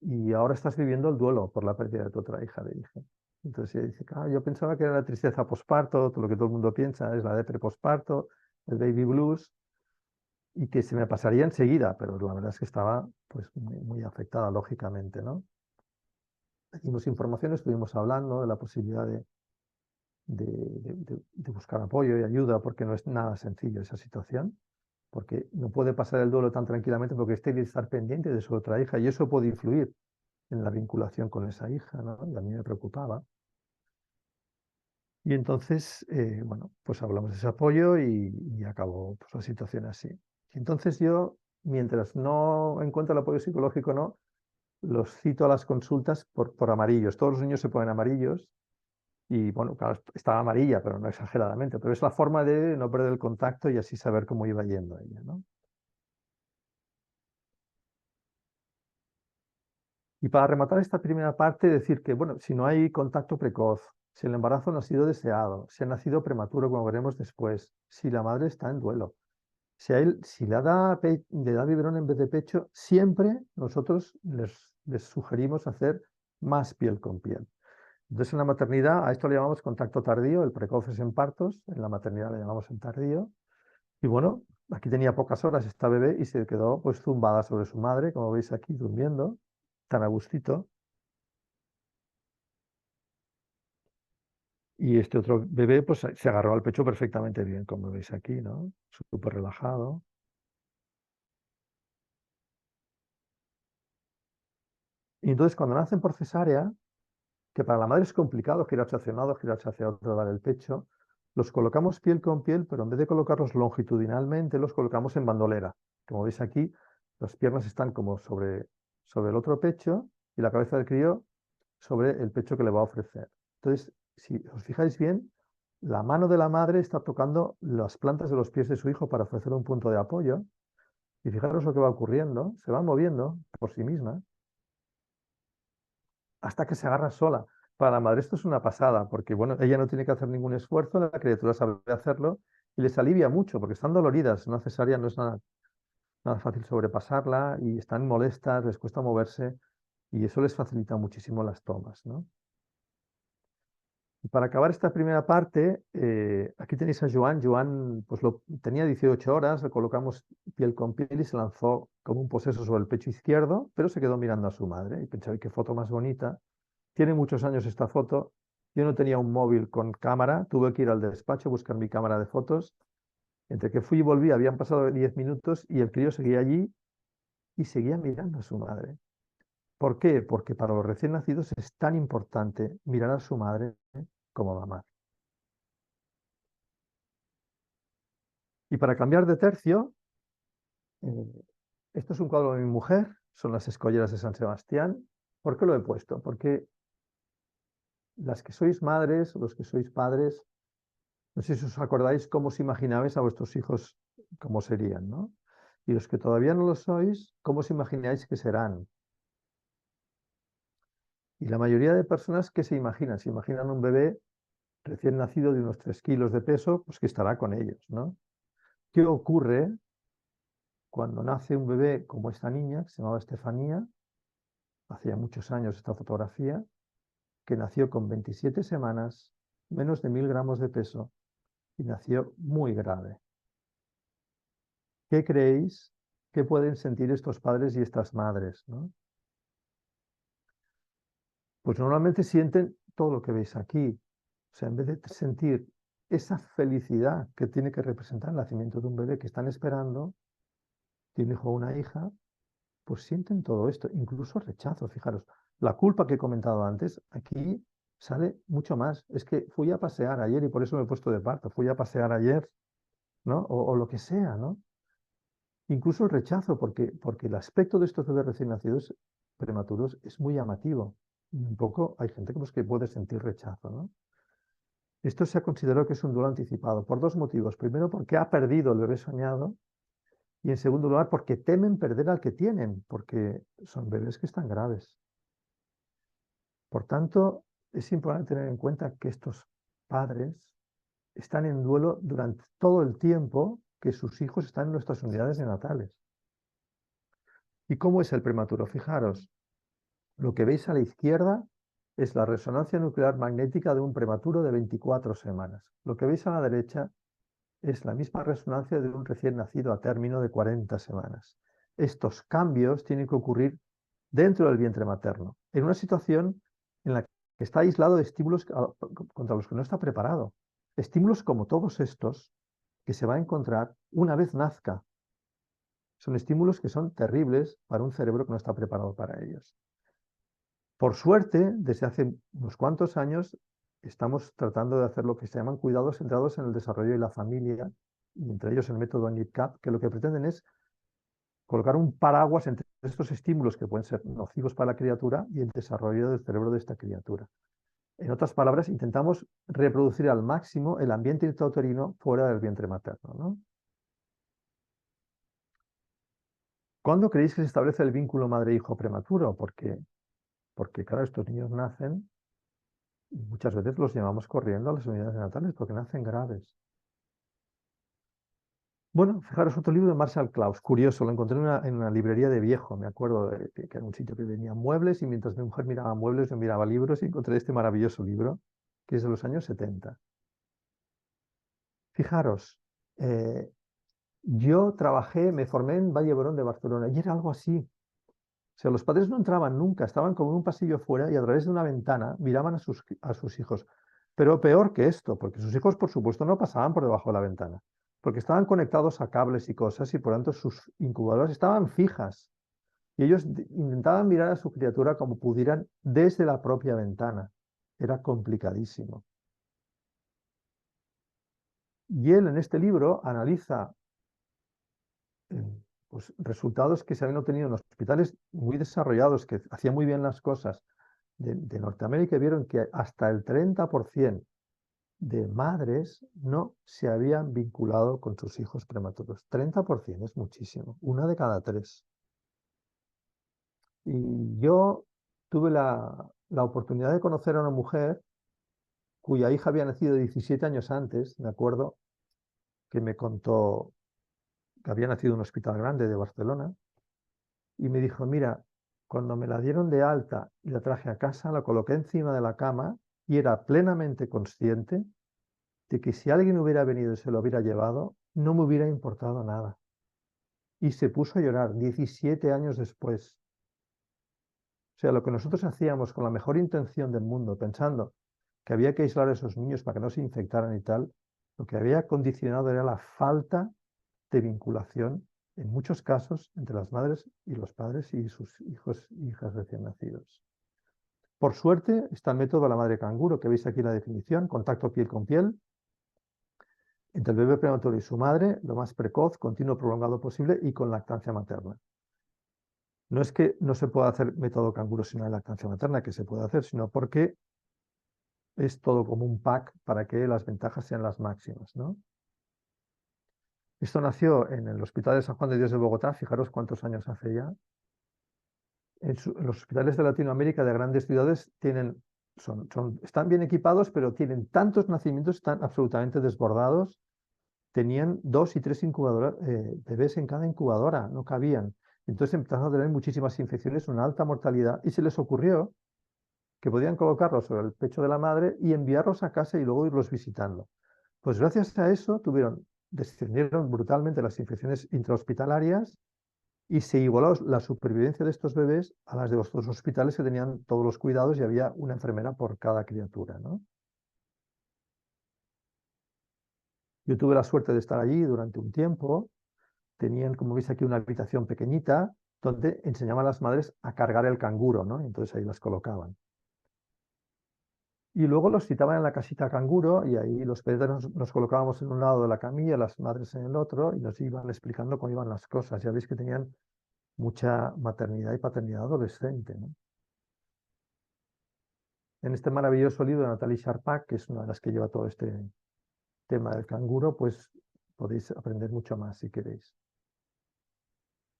y ahora estás viviendo el duelo por la pérdida de tu otra hija, le dije. Entonces ella dice, claro, yo pensaba que era la tristeza posparto, todo lo que todo el mundo piensa es la depre posparto, el baby blues, y que se me pasaría enseguida, pero la verdad es que estaba pues muy afectada, lógicamente, ¿no? Dimos información, estuvimos hablando de la posibilidad de buscar apoyo y ayuda, porque no es nada sencillo esa situación, porque no puede pasar el duelo tan tranquilamente porque tiene que estar pendiente de su otra hija y eso puede influir en la vinculación con esa hija, ¿no? Y a mí me preocupaba. Y entonces, bueno, pues hablamos de ese apoyo y acabó pues, la situación así. Y entonces yo, mientras no encuentro el apoyo psicológico, no, los cito a las consultas por amarillos. Todos los niños se ponen amarillos y, bueno, claro, estaba amarilla, pero no exageradamente. Pero es la forma de no perder el contacto y así saber cómo iba yendo ella, ¿no? Y para rematar esta primera parte, decir que, bueno, si no hay contacto precoz, si el embarazo no ha sido deseado, si ha nacido prematuro, como veremos después, si la madre está en duelo, si le da biberón en vez de pecho, siempre nosotros les sugerimos hacer más piel con piel. Entonces, en la maternidad, a esto le llamamos contacto tardío, el precoz es en partos, en la maternidad le llamamos en tardío. Y bueno, aquí tenía pocas horas esta bebé y se quedó pues zumbada sobre su madre, como veis aquí, durmiendo, tan a gustito. Y este otro bebé pues se agarró al pecho perfectamente bien, como veis aquí, ¿no? Súper relajado. Y entonces cuando nacen por cesárea, que para la madre es complicado girarse hacia un lado, girarse hacia otro, dar el pecho, los colocamos piel con piel, pero en vez de colocarlos longitudinalmente, los colocamos en bandolera. Como veis aquí, las piernas están como sobre el otro pecho y la cabeza del crío sobre el pecho que le va a ofrecer. Entonces, si os fijáis bien, la mano de la madre está tocando las plantas de los pies de su hijo para ofrecer un punto de apoyo. Y fijaros lo que va ocurriendo, se va moviendo por sí misma hasta que se agarra sola. Para la madre esto es una pasada, porque bueno, ella no tiene que hacer ningún esfuerzo, la criatura sabe hacerlo y les alivia mucho, porque están doloridas. Una cesárea no es nada fácil sobrepasarla y están molestas, les cuesta moverse y eso les facilita muchísimo las tomas, ¿no? Y para acabar esta primera parte, aquí tenéis a Joan. Joan pues tenía 18 horas, le colocamos piel con piel y se lanzó como un poseso sobre el pecho izquierdo, pero se quedó mirando a su madre y pensaba, qué foto más bonita. Tiene muchos años esta foto. Yo no tenía un móvil con cámara, tuve que ir al despacho a buscar mi cámara de fotos. Entre que fui y volví habían pasado 10 minutos y el crío seguía allí y seguía mirando a su madre. ¿Por qué? Porque para los recién nacidos es tan importante mirar a su madre como mamá. Y para cambiar de tercio, esto es un cuadro de mi mujer, son las escolleras de San Sebastián. ¿Por qué lo he puesto? Porque las que sois madres o los que sois padres, No sé si os acordáis cómo os imaginabais a vuestros hijos cómo serían, ¿no? Y los que todavía no lo sois, ¿cómo os imagináis que serán? Y la mayoría de personas, ¿qué se imaginan? Se imaginan un bebé recién nacido de unos 3 kilos de peso, pues que estará con ellos, ¿no? ¿Qué ocurre cuando nace un bebé como esta niña, que se llamaba Estefanía? Hacía muchos años esta fotografía, que nació con 27 semanas, menos de 1000 gramos de peso, y nació muy grave. ¿Qué creéis que pueden sentir estos padres y estas madres, ¿no? Pues normalmente sienten todo lo que veis aquí. O sea, en vez de sentir esa felicidad que tiene que representar el nacimiento de un bebé que están esperando, de un hijo o una hija, pues sienten todo esto, incluso rechazo. Fijaros, la culpa que he comentado antes, aquí sale mucho más. Es que fui a pasear ayer y por eso me he puesto de parto. Fui a pasear ayer, ¿no? O lo que sea, ¿no? Incluso el rechazo, porque el aspecto de estos bebés recién nacidos prematuros es muy llamativo. Y un poco hay gente pues, que puede sentir rechazo, ¿no? Esto se ha considerado que es un duelo anticipado por 2 motivos. Primero, porque ha perdido el bebé soñado. Y en segundo lugar, porque temen perder al que tienen, porque son bebés que están graves. Por tanto, es importante tener en cuenta que estos padres están en duelo durante todo el tiempo que sus hijos están en nuestras unidades neonatales. ¿Y cómo es el prematuro? Fijaros, lo que veis a la izquierda es la resonancia nuclear magnética de un prematuro de 24 semanas. Lo que veis a la derecha es la misma resonancia de un recién nacido a término de 40 semanas. Estos cambios tienen que ocurrir dentro del vientre materno, en una situación en la que está aislado de estímulos contra los que no está preparado. Estímulos como todos estos que se va a encontrar una vez nazca. Son estímulos que son terribles para un cerebro que no está preparado para ellos. Por suerte, desde hace unos cuantos años, estamos tratando de hacer lo que se llaman cuidados centrados en el desarrollo de la familia, y entre ellos el método NIPCAP, que lo que pretenden es colocar un paraguas entre estos estímulos que pueden ser nocivos para la criatura y el desarrollo del cerebro de esta criatura. En otras palabras, intentamos reproducir al máximo el ambiente intrauterino fuera del vientre materno, ¿no? ¿Cuándo creéis que se establece el vínculo madre-hijo prematuro? Porque, claro, estos niños nacen y muchas veces los llevamos corriendo a las unidades neonatales porque nacen graves. Bueno, fijaros otro libro de Marshall Klaus, curioso, lo encontré en una librería de viejo, me acuerdo que era un sitio que venía muebles y mientras mi mujer miraba muebles, yo miraba libros y encontré este maravilloso libro, que es de los años 70. Fijaros, yo trabajé, me formé en Vall-d'Hebron de Barcelona y era algo así. O sea, los padres no entraban nunca, estaban como en un pasillo fuera y a través de una ventana miraban a sus hijos. Pero peor que esto, porque sus hijos, por supuesto, no pasaban por debajo de la ventana, porque estaban conectados a cables y cosas y por tanto sus incubadoras estaban fijas. Y ellos intentaban mirar a su criatura como pudieran desde la propia ventana. Era complicadísimo. Y él en este libro analiza pues, resultados que se habían obtenido en hospitales muy desarrollados, que hacían muy bien las cosas de Norteamérica, y vieron que hasta el 30% de madres no se habían vinculado con sus hijos prematuros. 30% es muchísimo, 1 de cada 3. Y yo tuve la oportunidad de conocer a una mujer cuya hija había nacido 17 años antes, me acuerdo, que me contó que había nacido en un hospital grande de Barcelona, y me dijo, mira, cuando me la dieron de alta y la traje a casa, la coloqué encima de la cama y era plenamente consciente de que si alguien hubiera venido y se lo hubiera llevado, no me hubiera importado nada. Y se puso a llorar 17 años después. O sea, lo que nosotros hacíamos con la mejor intención del mundo, pensando que había que aislar a esos niños para que no se infectaran y tal, lo que había condicionado era la falta de vinculación, en muchos casos, entre las madres y los padres y sus hijos e hijas recién nacidos. Por suerte, está el método de la madre canguro, que veis aquí en la definición, contacto piel con piel, entre el bebé prematuro y su madre, lo más precoz, continuo, prolongado posible y con lactancia materna. No es que no se pueda hacer método canguro sin la lactancia materna, que se puede hacer, sino porque es todo como un pack para que las ventajas sean las máximas, ¿no? Esto nació en el Hospital de San Juan de Dios de Bogotá, fijaros cuántos años hace ya. En los hospitales de Latinoamérica de grandes ciudades están bien equipados, pero tienen tantos nacimientos, están absolutamente desbordados. Tenían 2 y 3 bebés en cada incubadora, no cabían. Entonces empezaron a tener muchísimas infecciones, una alta mortalidad, y se les ocurrió que podían colocarlos sobre el pecho de la madre y enviarlos a casa y luego irlos visitando. Pues gracias a eso descendieron brutalmente las infecciones intrahospitalarias y se igualó la supervivencia de estos bebés a las de los otros hospitales que tenían todos los cuidados y había una enfermera por cada criatura, ¿no? Yo tuve la suerte de estar allí durante un tiempo. Tenían, como veis aquí, una habitación pequeñita donde enseñaban a las madres a cargar el canguro, ¿no? Entonces ahí las colocaban. Y luego los citaban en la casita canguro y ahí los pediatras nos colocábamos en un lado de la camilla, las madres en el otro, y nos iban explicando cómo iban las cosas. Ya veis que tenían mucha maternidad y paternidad adolescente, ¿no? En este maravilloso libro de Natalie Charpak, que es una de las que lleva todo este tema del canguro, pues podéis aprender mucho más si queréis.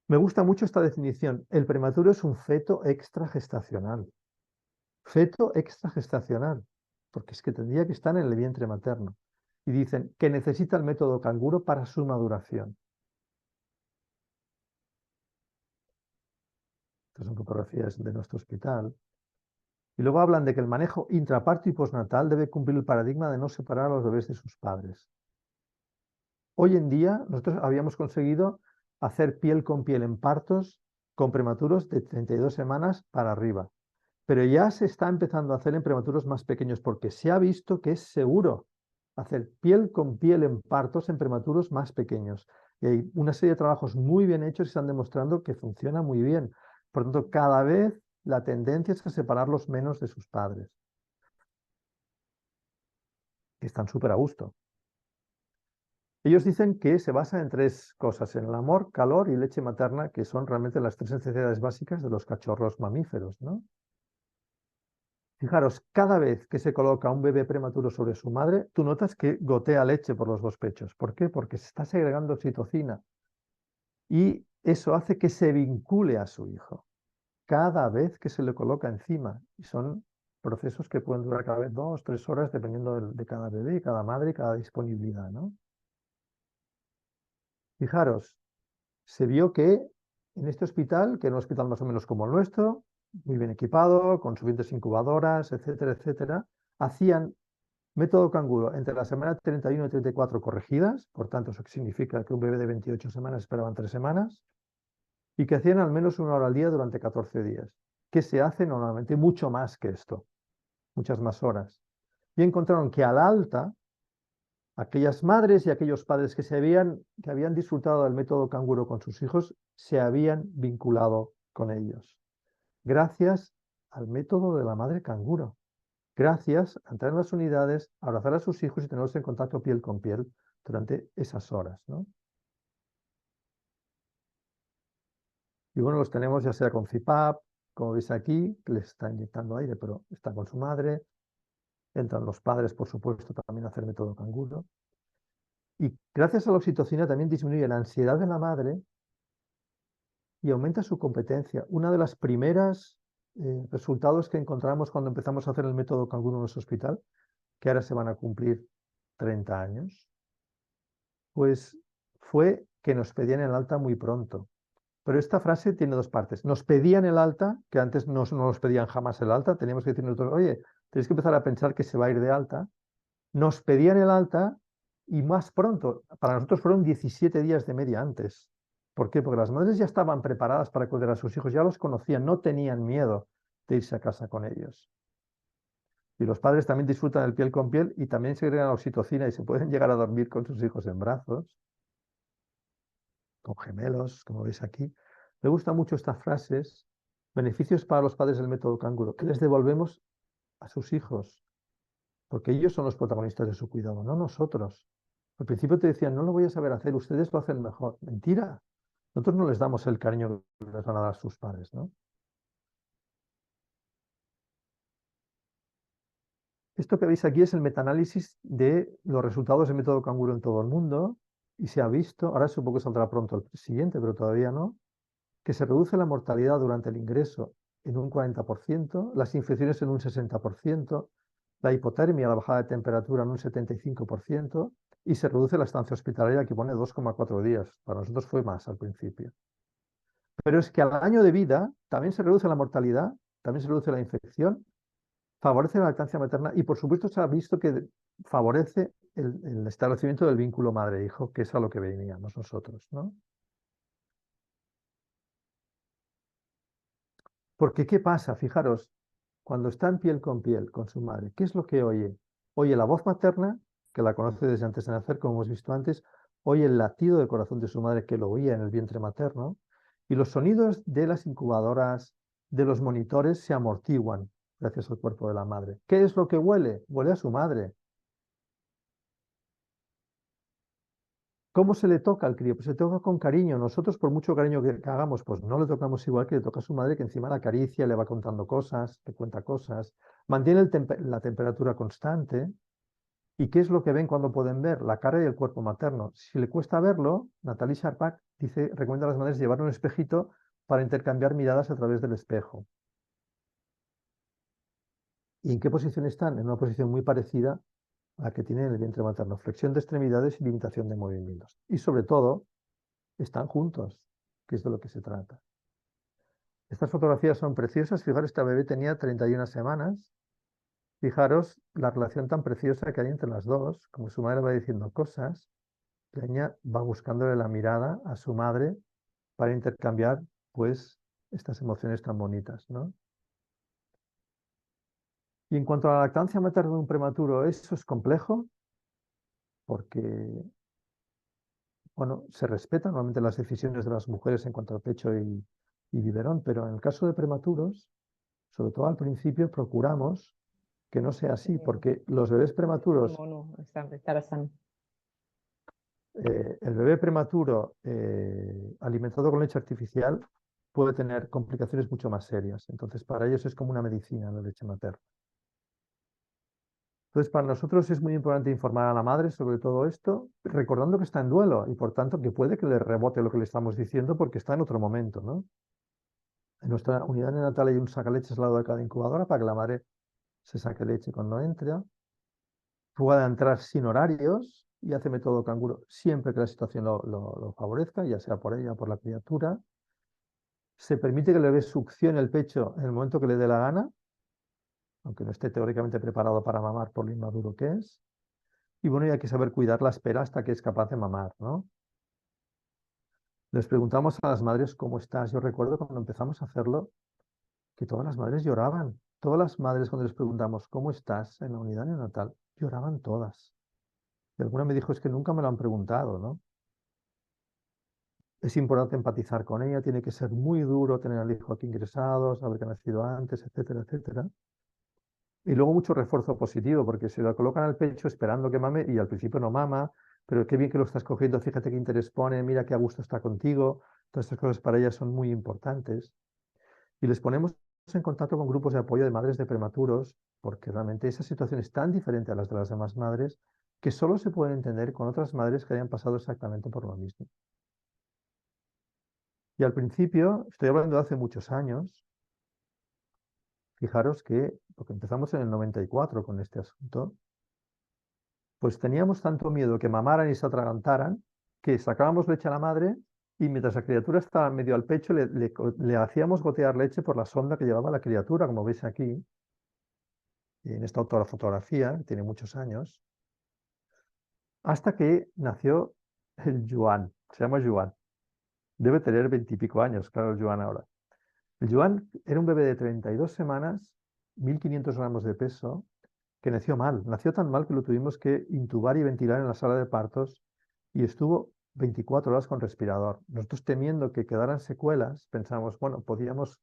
Me gusta mucho esta definición. El prematuro es un feto extragestacional. Feto extragestacional, porque es que tendría que estar en el vientre materno. Y dicen que necesita el método canguro para su maduración. Estas son fotografías de nuestro hospital. Y luego hablan de que el manejo intraparto y postnatal debe cumplir el paradigma de no separar a los bebés de sus padres. Hoy en día nosotros habíamos conseguido hacer piel con piel en partos con prematuros de 32 semanas para arriba. Pero ya se está empezando a hacer en prematuros más pequeños porque se ha visto que es seguro hacer piel con piel en partos en prematuros más pequeños. Y hay una serie de trabajos muy bien hechos y están demostrando que funciona muy bien. Por lo tanto, cada vez la tendencia es a separarlos menos de sus padres, que están súper a gusto. Ellos dicen que se basa en 3 cosas, en el amor, calor y leche materna, que son realmente las 3 necesidades básicas de los cachorros mamíferos, ¿no? Fijaros, cada vez que se coloca un bebé prematuro sobre su madre, tú notas que gotea leche por los 2 pechos. ¿Por qué? Porque se está segregando oxitocina y eso hace que se vincule a su hijo cada vez que se le coloca encima. Y son procesos que pueden durar cada vez 2 o 3 horas dependiendo de cada bebé, cada madre y cada disponibilidad, ¿no? Fijaros, se vio que en este hospital, que era un hospital más o menos como el nuestro, muy bien equipado, con suficientes incubadoras, etcétera, etcétera, hacían método canguro entre la semana 31 y 34 corregidas, por tanto eso significa que un bebé de 28 semanas esperaban 3 semanas, y que hacían al menos 1 hora al día durante 14 días, que se hace normalmente mucho más que esto, muchas más horas. Y encontraron que al alta, aquellas madres y aquellos padres que habían disfrutado del método canguro con sus hijos, se habían vinculado con ellos, gracias al método de la madre canguro. Gracias a entrar en las unidades, a abrazar a sus hijos y tenerlos en contacto piel con piel durante esas horas, ¿no? Y bueno, los tenemos ya sea con CPAP, como veis aquí, que les está inyectando aire, pero está con su madre. Entran los padres, por supuesto, también a hacer método canguro. Y gracias a la oxitocina también disminuye la ansiedad de la madre y aumenta su competencia. Una de las primeras resultados que encontramos cuando empezamos a hacer el método canguro en nuestro hospital, que ahora se van a cumplir 30 años, pues fue que nos pedían el alta muy pronto. Pero esta frase tiene 2 partes. Nos pedían el alta, que antes no nos pedían jamás el alta, teníamos que decir nosotros, oye, tenéis que empezar a pensar que se va a ir de alta. Nos pedían el alta y más pronto. Para nosotros fueron 17 días de media antes. ¿Por qué? Porque las madres ya estaban preparadas para cuidar a sus hijos, ya los conocían, no tenían miedo de irse a casa con ellos. Y los padres también disfrutan el piel con piel y también segregan oxitocina y se pueden llegar a dormir con sus hijos en brazos, con gemelos, como veis aquí. Me gustan mucho estas frases. Beneficios para los padres del método canguro. ¿Qué les devolvemos a sus hijos? Porque ellos son los protagonistas de su cuidado, no nosotros. Al principio te decían, no lo voy a saber hacer, ustedes lo hacen mejor. Mentira. Nosotros no les damos el cariño que les van a dar sus padres, ¿no? Esto que veis aquí es el metaanálisis de los resultados del método canguro en todo el mundo y se ha visto, ahora supongo que saldrá pronto el siguiente, pero todavía no, que se reduce la mortalidad durante el ingreso en un 40%, las infecciones en un 60%, la hipotermia, la bajada de temperatura en un 75% y se reduce la estancia hospitalaria que pone 2,4 días. Para nosotros fue más al principio. Pero es que al año de vida también se reduce la mortalidad, también se reduce la infección, favorece la lactancia materna y por supuesto se ha visto que favorece el establecimiento del vínculo madre-hijo, que es a lo que veníamos nosotros, ¿no? Porque ¿qué pasa? Fijaros, cuando está en piel con su madre, ¿qué es lo que oye? Oye la voz materna, que la conoce desde antes de nacer, como hemos visto antes, oye el latido del corazón de su madre, que lo oía en el vientre materno, y los sonidos de las incubadoras, de los monitores, se amortiguan gracias al cuerpo de la madre. ¿Qué es lo que huele? Huele a su madre. ¿Cómo se le toca al crío? Pues se toca con cariño. Nosotros, por mucho cariño que hagamos, pues no le tocamos igual que le toca a su madre, que encima la acaricia, le va contando cosas, le cuenta cosas, mantiene la temperatura constante. ¿Y qué es lo que ven cuando pueden ver? La cara y el cuerpo materno. Si le cuesta verlo, Natalie Sharpak dice, recomienda a las madres llevar un espejito para intercambiar miradas a través del espejo. ¿Y en qué posición están? En una posición muy parecida a la que tienen en el vientre materno. Flexión de extremidades y limitación de movimientos. Y sobre todo, están juntos, que es de lo que se trata. Estas fotografías son preciosas. Fijaros, esta bebé tenía 31 semanas. Fijaros la relación tan preciosa que hay entre las dos, como su madre va diciendo cosas, la niña va buscándole la mirada a su madre para intercambiar, pues, estas emociones tan bonitas, ¿no? Y en cuanto a la lactancia materna de un prematuro, eso es complejo porque, bueno, se respetan normalmente las decisiones de las mujeres en cuanto al pecho y biberón, pero en el caso de prematuros, sobre todo al principio, procuramos que no sea así, porque los bebés prematuros, el bebé prematuro alimentado con leche artificial puede tener complicaciones mucho más serias. Entonces, para ellos es como una medicina la leche materna. Entonces, para nosotros es muy importante informar a la madre sobre todo esto, recordando que está en duelo y por tanto que puede que le rebote lo que le estamos diciendo porque está en otro momento, ¿no? En nuestra unidad neonatal hay un sacaleches al lado de cada incubadora para que la madre se saque leche cuando entra. Pueda entrar sin horarios y hace método canguro siempre que la situación lo favorezca, ya sea por ella o por la criatura. Se permite que el bebé succione el pecho en el momento que le dé la gana, aunque no esté teóricamente preparado para mamar por lo inmaduro que es. Y bueno, y hay que saber cuidar la espera hasta que es capaz de mamar, ¿no? Les preguntamos a las madres cómo estás. Yo recuerdo cuando empezamos a hacerlo que todas las madres lloraban. Todas las madres cuando les preguntamos cómo estás en la unidad neonatal, lloraban todas. Y alguna me dijo, es que nunca me lo han preguntado, ¿no? Es importante empatizar con ella, tiene que ser muy duro tener al hijo aquí ingresado, saber que ha nacido antes, etcétera, etcétera. Y luego mucho refuerzo positivo, porque se lo colocan al pecho esperando que mame y al principio no mama, pero qué bien que lo estás cogiendo, fíjate qué interés pone, mira qué a gusto está contigo. Todas estas cosas para ellas son muy importantes. Y les ponemos en contacto con grupos de apoyo de madres de prematuros, porque realmente esa situación es tan diferente a las de las demás madres que solo se pueden entender con otras madres que hayan pasado exactamente por lo mismo. Y al principio, estoy hablando de hace muchos años, fijaros que, porque empezamos en el 94 con este asunto, pues teníamos tanto miedo que mamaran y se atragantaran, que sacábamos leche a la madre y mientras la criatura estaba medio al pecho, le hacíamos gotear leche por la sonda que llevaba la criatura, como veis aquí, en esta otra fotografía, que tiene muchos años, hasta que nació el Joan, se llama Joan. Debe tener 20 y pico años, claro, el Joan ahora. El Joan era un bebé de 32 semanas, 1500 gramos de peso, que nació mal. Nació tan mal que lo tuvimos que intubar y ventilar en la sala de partos y estuvo 24 horas con respirador. Nosotros temiendo que quedaran secuelas, pensamos, bueno, podíamos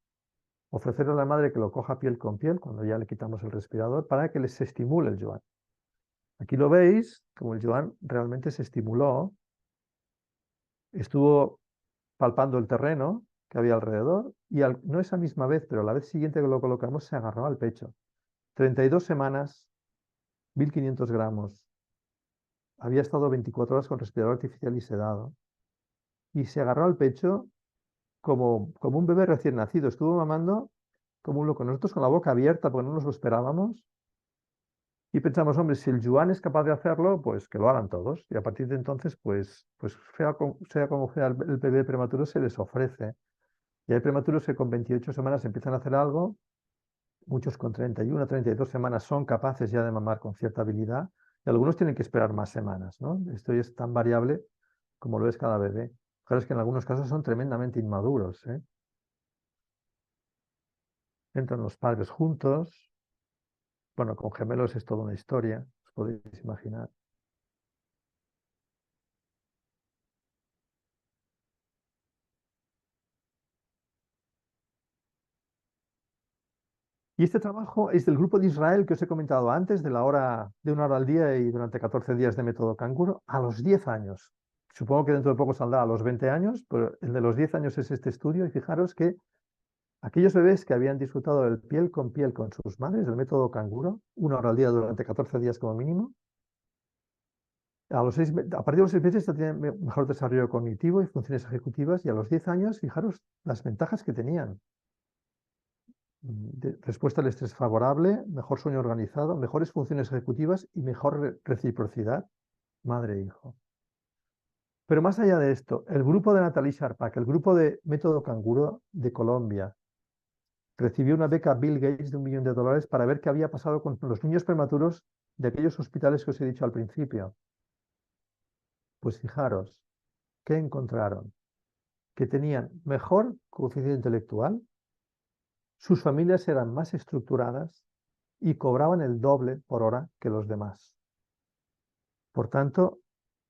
ofrecerle a la madre que lo coja piel con piel cuando ya le quitamos el respirador para que les estimule el Joan. Aquí lo veis, como el Joan realmente se estimuló, estuvo palpando el terreno que había alrededor y no esa misma vez, pero la vez siguiente que lo colocamos se agarró al pecho. 32 semanas, 1500 gramos. Había estado 24 horas con respirador artificial y sedado. Y se agarró al pecho como un bebé recién nacido. Estuvo mamando como un loco. Nosotros con la boca abierta porque no nos lo esperábamos. Y pensamos, hombre, si el Yuan es capaz de hacerlo, pues que lo hagan todos. Y a partir de entonces, pues sea como sea el bebé prematuro, se les ofrece. Y hay prematuros que con 28 semanas empiezan a hacer algo. Muchos con 31, 32 semanas son capaces ya de mamar con cierta habilidad. Y algunos tienen que esperar más semanas, ¿no? Esto es tan variable como lo es cada bebé. Claro, es que en algunos casos son tremendamente inmaduros, ¿eh? Entran los padres juntos. Bueno, con gemelos es toda una historia, os podéis imaginar. Y este trabajo es del grupo de Israel que os he comentado antes, de 1 hora al día y durante 14 días de método canguro, a los 10 años. Supongo que dentro de poco saldrá a los 20 años, pero el de los 10 años es este estudio y fijaros que aquellos bebés que habían disfrutado del piel con sus madres, del método canguro, 1 hora al día durante 14 días como mínimo, a partir de los 6 meses ya tienen mejor desarrollo cognitivo y funciones ejecutivas, y a los 10 años, fijaros las ventajas que tenían. Respuesta al estrés favorable, mejor sueño organizado, mejores funciones ejecutivas y mejor reciprocidad madre-hijo. Pero más allá de esto, el grupo de Natalie Sharpak, el grupo de Método Canguro de Colombia, recibió una beca Bill Gates de $1 millón para ver qué había pasado con los niños prematuros de aquellos hospitales que os he dicho al principio. Pues fijaros, ¿qué encontraron? Que tenían mejor coeficiente intelectual, sus familias eran más estructuradas y cobraban el doble por hora que los demás. Por tanto,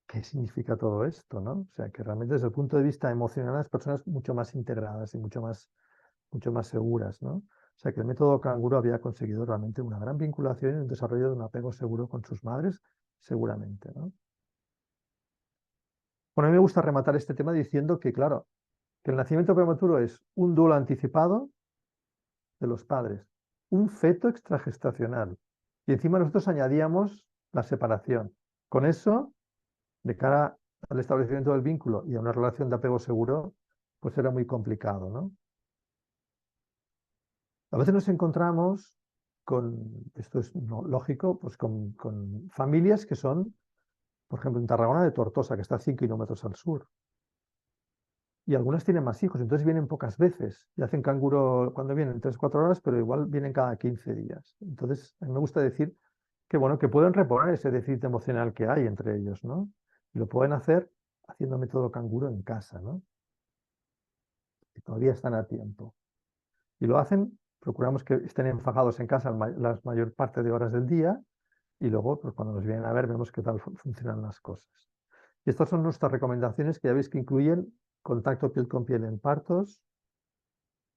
¿qué significa todo esto, no? O sea, que realmente desde el punto de vista emocional las personas mucho más integradas y mucho más seguras, ¿no? O sea, que el método canguro había conseguido realmente una gran vinculación y un desarrollo de un apego seguro con sus madres, seguramente, ¿no? Bueno, a mí me gusta rematar este tema diciendo que, claro, que el nacimiento prematuro es un duelo anticipado de los padres, un feto extragestacional. Y encima nosotros añadíamos la separación. Con eso, de cara al establecimiento del vínculo y a una relación de apego seguro, pues era muy complicado, ¿no? A veces nos encontramos esto es lógico, pues con familias que son, por ejemplo, en Tarragona de Tortosa, que está a 100 kilómetros al sur. Y algunas tienen más hijos, entonces vienen pocas veces y hacen canguro cuando vienen 3 o 4 horas, pero igual vienen cada 15 días. Entonces, a mí me gusta decir que, bueno, que pueden reponer ese déficit emocional que hay entre ellos, ¿no? Y lo pueden hacer haciendo método canguro en casa, ¿no? Y todavía están a tiempo. Y lo hacen, procuramos que estén enfajados en casa la mayor parte de horas del día y luego, pues cuando nos vienen a ver, vemos qué tal funcionan las cosas. Y estas son nuestras recomendaciones que ya veis que incluyen contacto piel con piel en partos,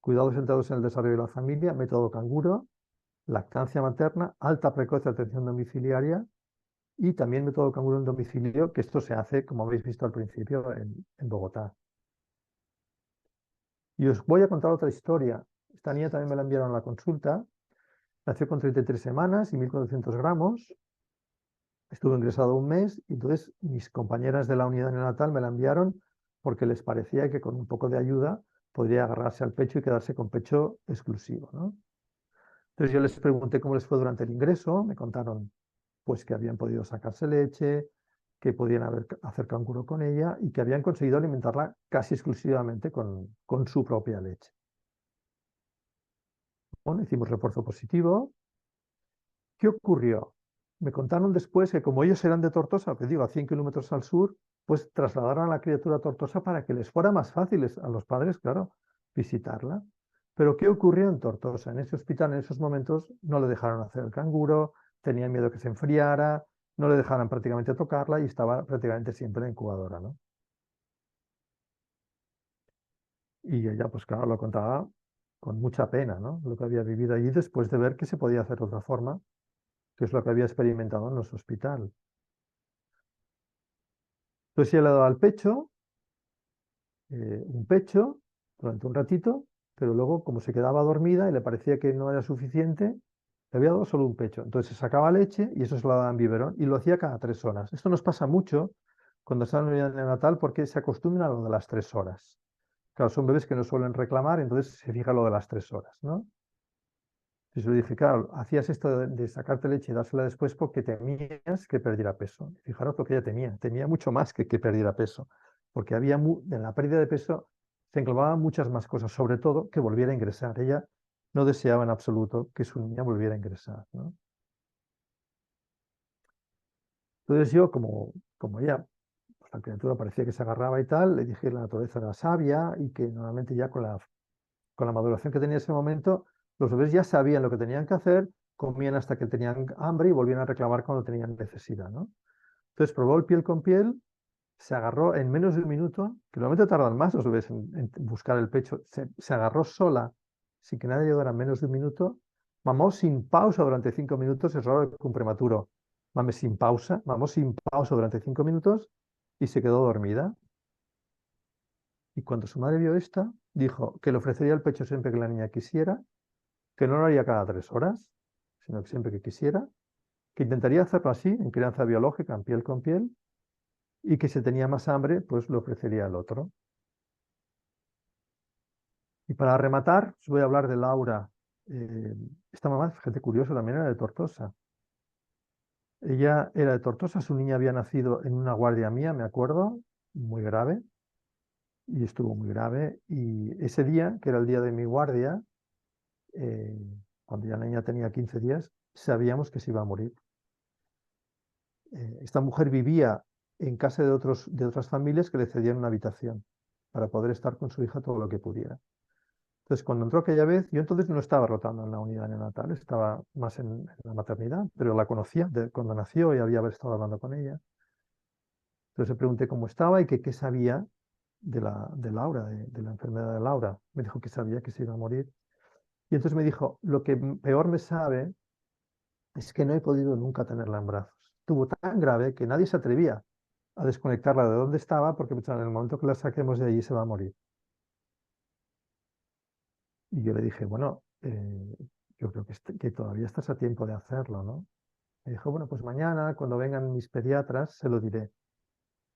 cuidados centrados en el desarrollo de la familia, método canguro, lactancia materna, alta precoz de atención domiciliaria y también método canguro en domicilio, que esto se hace, como habéis visto al principio, en Bogotá. Y os voy a contar otra historia. Esta niña también me la enviaron a la consulta. Nació con 33 semanas y 1.400 gramos. Estuvo ingresado un mes y entonces mis compañeras de la unidad neonatal me la enviaron porque les parecía que con un poco de ayuda podría agarrarse al pecho y quedarse con pecho exclusivo, ¿no? Entonces yo les pregunté cómo les fue durante el ingreso, me contaron pues que habían podido sacarse leche, que podían hacer canguro con ella y que habían conseguido alimentarla casi exclusivamente con su propia leche. Bueno, hicimos refuerzo positivo. ¿Qué ocurrió? Me contaron después que como ellos eran de Tortosa, que digo, a 100 kilómetros al sur, pues trasladaron a la criatura a Tortosa para que les fuera más fácil a los padres, claro, visitarla. Pero ¿qué ocurrió en Tortosa? En ese hospital, en esos momentos, no le dejaron hacer el canguro, tenían miedo que se enfriara, no le dejaran prácticamente tocarla y estaba prácticamente siempre en incubadora, ¿no? Y ella, pues claro, lo contaba con mucha pena, ¿no? Lo que había vivido allí después de ver que se podía hacer de otra forma, que es lo que había experimentado en nuestro hospital. Entonces ella le daba al pecho, un pecho, durante un ratito, pero luego como se quedaba dormida y le parecía que no era suficiente, Le había dado solo un pecho. Entonces se sacaba leche y eso se lo daba en biberón y lo hacía cada 3 horas. Esto nos pasa mucho cuando están en unidad neonatal porque se acostumbran a lo de las 3 horas. Claro, son bebés que no suelen reclamar, entonces se fija lo de las 3 horas, ¿no? Entonces le dije, claro, hacías esto de sacarte leche y dársela después porque temías que perdiera peso. Fijaros lo que ella temía mucho más que perdiera peso, porque había en la pérdida de peso se englobaban muchas más cosas, sobre todo que volviera a ingresar. Ella no deseaba en absoluto que su niña volviera a ingresar, ¿no? Entonces yo, como ella, pues la criatura parecía que se agarraba y tal, le dije que la naturaleza era sabia y que normalmente ya con la maduración que tenía en ese momento, los bebés ya sabían lo que tenían que hacer, comían hasta que tenían hambre y volvían a reclamar cuando tenían necesidad, ¿no? Entonces probó el piel con piel, se agarró en menos de un minuto, que normalmente tardan más los bebés en buscar el pecho, se agarró sola, sin que nadie ayudara en menos de un minuto, mamó sin pausa durante 5 minutos, es raro que un prematuro mame sin pausa, mamó sin pausa durante 5 minutos y se quedó dormida. Y cuando su madre vio esta, dijo que le ofrecería el pecho siempre que la niña quisiera, que no lo haría cada 3 horas, sino que siempre que quisiera, que intentaría hacerlo así, en crianza biológica, en piel con piel, y que si tenía más hambre, pues lo ofrecería al otro. Y para rematar, os voy a hablar de Laura. Esta mamá, gente curiosa, también era de Tortosa. Ella era de Tortosa, su niña había nacido en una guardia mía, me acuerdo, muy grave, y estuvo muy grave. Y ese día, que era el día de mi guardia, eh, cuando ya la niña tenía 15 días, sabíamos que se iba a morir. Esta mujer vivía en casa de otras familias que le cedían una habitación para poder estar con su hija todo lo que pudiera. Entonces, cuando entró aquella vez, yo entonces no estaba rotando en la unidad neonatal, estaba más en la maternidad, pero la conocía cuando nació y había estado hablando con ella. Entonces le pregunté cómo estaba y qué sabía de Laura, de la enfermedad de Laura. Me dijo que sabía que se iba a morir. Y entonces me dijo, lo que peor me sabe es que no he podido nunca tenerla en brazos. Estuvo tan grave que nadie se atrevía a desconectarla de donde estaba porque pensaban, en el momento que la saquemos de allí se va a morir. Y yo le dije, bueno, yo creo que todavía estás a tiempo de hacerlo, ¿no? Me dijo, bueno, pues mañana, cuando vengan mis pediatras, se lo diré.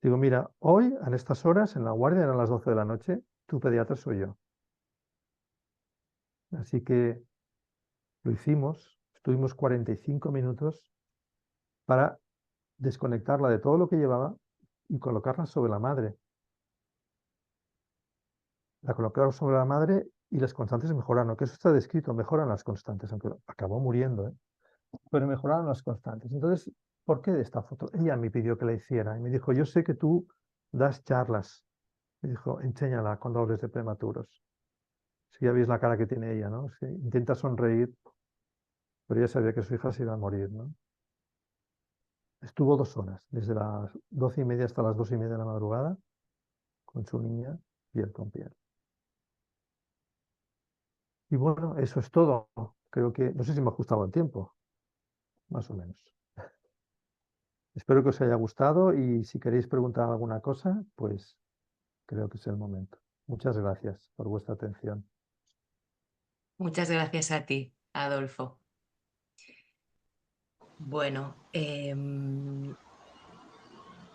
Digo, mira, hoy, a estas horas, en la guardia, eran las 12 de la noche, tu pediatra soy yo. Así que lo hicimos, estuvimos 45 minutos para desconectarla de todo lo que llevaba y colocarla sobre la madre. La colocaron sobre la madre y las constantes mejoraron, que eso está descrito, mejoran las constantes, aunque acabó muriendo, ¿eh? Pero mejoraron las constantes. Entonces, ¿por qué de esta foto? Ella me pidió que la hiciera y me dijo, yo sé que tú das charlas. Me dijo, enséñala cuando hables de prematuros. Si ya veis la cara que tiene ella, ¿no? Si intenta sonreír, pero ella sabía que su hija se iba a morir, ¿no? Estuvo 2 horas, desde las 12:30 hasta las 2:30 de la madrugada, con su niña, piel con piel. Y bueno, eso es todo. Creo que, no sé si me ha ajustado el tiempo, más o menos. Espero que os haya gustado y si queréis preguntar alguna cosa, pues creo que es el momento. Muchas gracias por vuestra atención. Muchas gracias a ti, Adolfo. Bueno,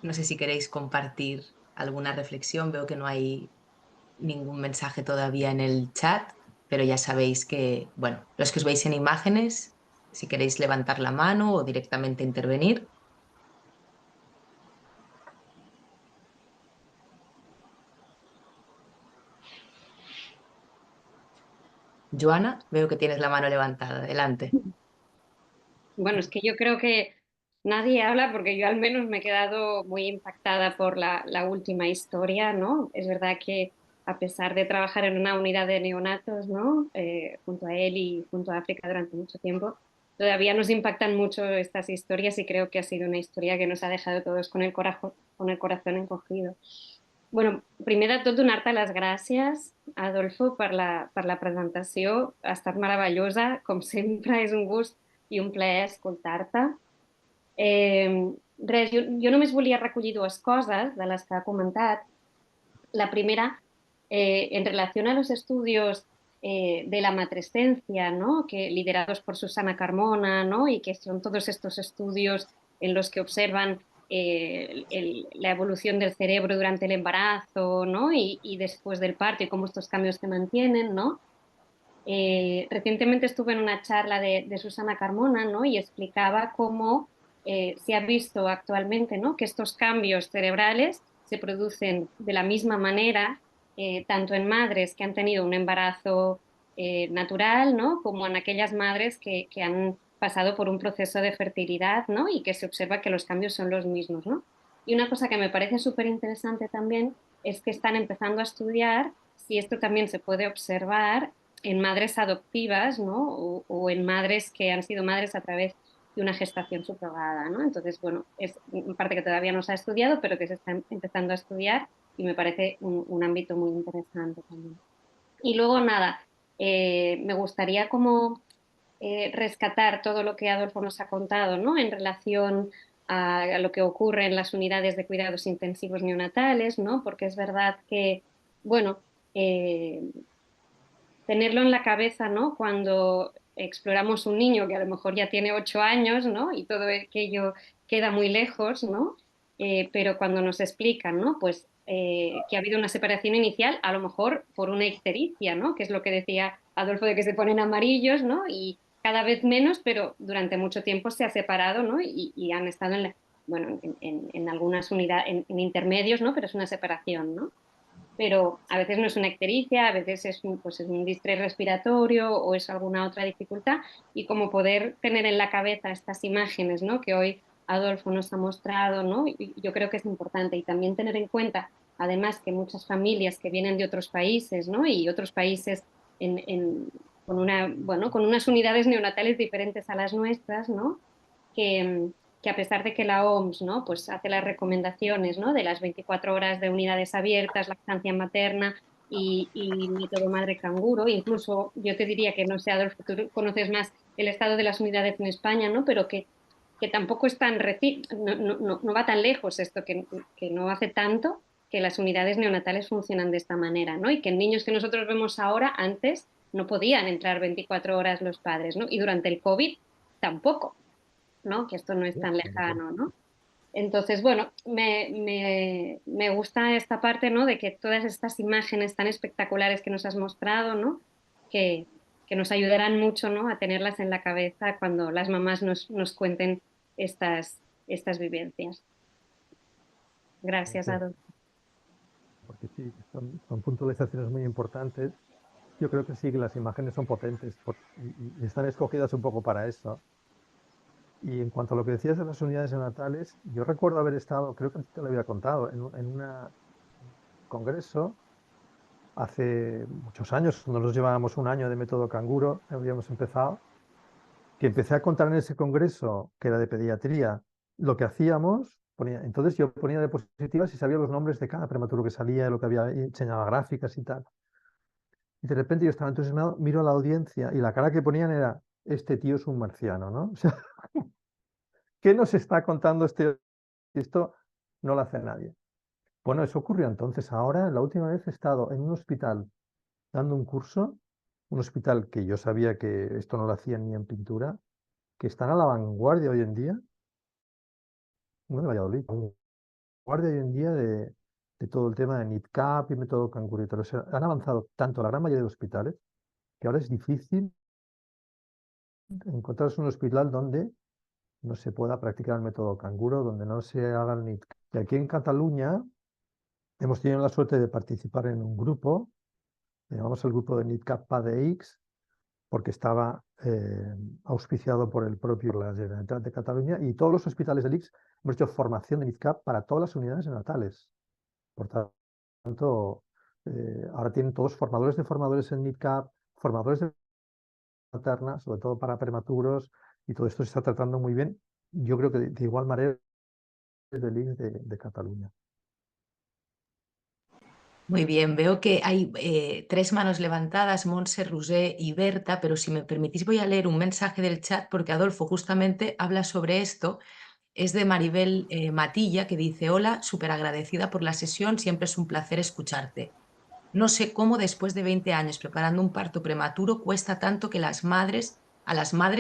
no sé si queréis compartir alguna reflexión. Veo que no hay ningún mensaje todavía en el chat, pero ya sabéis que, bueno, los que os veis en imágenes, si queréis levantar la mano o directamente intervenir. Joana, veo que tienes la mano levantada. Adelante. Bueno, es que yo creo que nadie habla porque yo al menos me he quedado muy impactada por la última historia, ¿no? Es verdad que a pesar de trabajar en una unidad de neonatos, ¿no? Junto a él y junto a África durante mucho tiempo, todavía nos impactan mucho estas historias y creo que ha sido una historia que nos ha dejado todos con el corazón encogido. Bueno, primer de tot, donar-te les gràcies, Adolfo, per la presentació. Ha estat meravellosa. Com sempre, és un gust i un plaer escoltar-te. Res, jo només volia recollir 2 coses de les que ha comentat. La primera, en relación a los estudios de la matrescencia, ¿no? Que, liderados por Susana Carmona, ¿no? Y que son todos estos estudios en los que observan la evolución del cerebro durante el embarazo, ¿no? Y después del parto y cómo estos cambios se mantienen, ¿no? Recientemente estuve en una charla de Susana Carmona, ¿no? Y explicaba cómo se ha visto actualmente, ¿no? Que estos cambios cerebrales se producen de la misma manera, tanto en madres que han tenido un embarazo natural, ¿no? Como en aquellas madres que han pasado por un proceso de fertilidad, ¿no? Y que se observa que los cambios son los mismos, ¿no? Y una cosa que me parece súper interesante también es que están empezando a estudiar si esto también se puede observar en madres adoptivas, ¿no? O en madres que han sido madres a través de una gestación subrogada, ¿no? Entonces, bueno, es una parte que todavía no se ha estudiado, pero que se está empezando a estudiar y me parece un ámbito muy interesante también. Y luego, nada, me gustaría como rescatar todo lo que Adolfo nos ha contado, ¿no? En relación a lo que ocurre en las unidades de cuidados intensivos neonatales, ¿no? Porque es verdad que, bueno, tenerlo en la cabeza, ¿no? Cuando exploramos un niño que a lo mejor ya tiene 8 años, ¿no? Y todo aquello queda muy lejos, ¿no? Pero cuando nos explican, ¿no? Pues que ha habido una separación inicial, a lo mejor por una ictericia, ¿no? Que es lo que decía Adolfo de que se ponen amarillos, ¿no? Y cada vez menos, pero durante mucho tiempo se ha separado, ¿no? Y han estado bueno, en algunas unidades, en intermedios, ¿no? Pero es una separación, ¿no? Pero a veces no es una ictericia, a veces pues es un distrés respiratorio o es alguna otra dificultad, y como poder tener en la cabeza estas imágenes, ¿no? Que hoy Adolfo nos ha mostrado, ¿no? Y yo creo que es importante, y también tener en cuenta, además, que muchas familias que vienen de otros países, ¿no? Y otros países con bueno, con unas unidades neonatales diferentes a las nuestras, ¿no? Que, que a pesar de que la OMS, ¿no? Pues hace las recomendaciones, ¿no? De las 24 horas de unidades abiertas, lactancia materna y método madre canguro, incluso yo te diría que, no sé, Adolfo, tú conoces más el estado de las unidades en España, ¿no? Pero que tampoco es tan no va tan lejos esto, que no hace tanto que las unidades neonatales funcionan de esta manera, ¿no? Y que en niños que nosotros vemos ahora, antes no podían entrar 24 horas los padres, ¿no? Y durante el COVID tampoco, ¿no? Que esto no es tan lejano, ¿no? Entonces, bueno, me gusta esta parte, ¿no? De que todas estas imágenes tan espectaculares que nos has mostrado, ¿no? Que, que nos ayudarán mucho, ¿no? A tenerlas en la cabeza cuando las mamás nos cuenten estas vivencias. Gracias, Adolfo. Porque sí, son puntualizaciones muy importantes. Yo creo que sí, que las imágenes son potentes y están escogidas un poco para eso. Y en cuanto a lo que decías de las unidades neonatales, yo recuerdo haber estado, creo que te lo había contado, en un congreso hace muchos años, cuando nos llevábamos un año de método canguro, habíamos empezado, que empecé a contar en ese congreso, que era de pediatría, lo que hacíamos. Entonces yo ponía diapositivas y sabía los nombres de cada prematuro que salía, lo que había, y enseñaba gráficas y tal. Y de repente yo estaba entusiasmado, miro a la audiencia y la cara que ponían era: este tío es un marciano, ¿no? O sea, ¿qué nos está contando este? Esto no lo hace nadie. Bueno, eso ocurrió entonces. Ahora, la última vez he estado en un hospital dando un curso, un hospital que yo sabía que esto no lo hacían ni en pintura, que están a la vanguardia hoy en día, uno de Valladolid, vanguardia hoy en día de todo el tema de NIDCAP y método canguro y tal. O sea, han avanzado tanto la gran mayoría de hospitales que ahora es difícil encontrar un hospital donde no se pueda practicar el método canguro, donde no se haga el NIDCAP. Y aquí en Cataluña hemos tenido la suerte de participar en un grupo, llamamos el grupo de NIDCAP PADEX, porque estaba auspiciado por el propio la Generalitat de Cataluña, y todos los hospitales del ICS hemos hecho formación de NIDCAP para todas las unidades neonatales. Por tanto, ahora tienen todos formadores en NIDCAP, formadores de materna, sobre todo para prematuros, y todo esto se está tratando muy bien. Yo creo que de igual manera del ICS de Cataluña. Muy bien, veo que hay 3 manos levantadas, Montse, Roser y Berta, pero si me permitís voy a leer un mensaje del chat porque Adolfo justamente habla sobre esto. Es de Maribel Matilla, que dice: hola, súper agradecida por la sesión, siempre es un placer escucharte. No sé cómo después de 20 años preparando un parto prematuro cuesta tanto que a las madres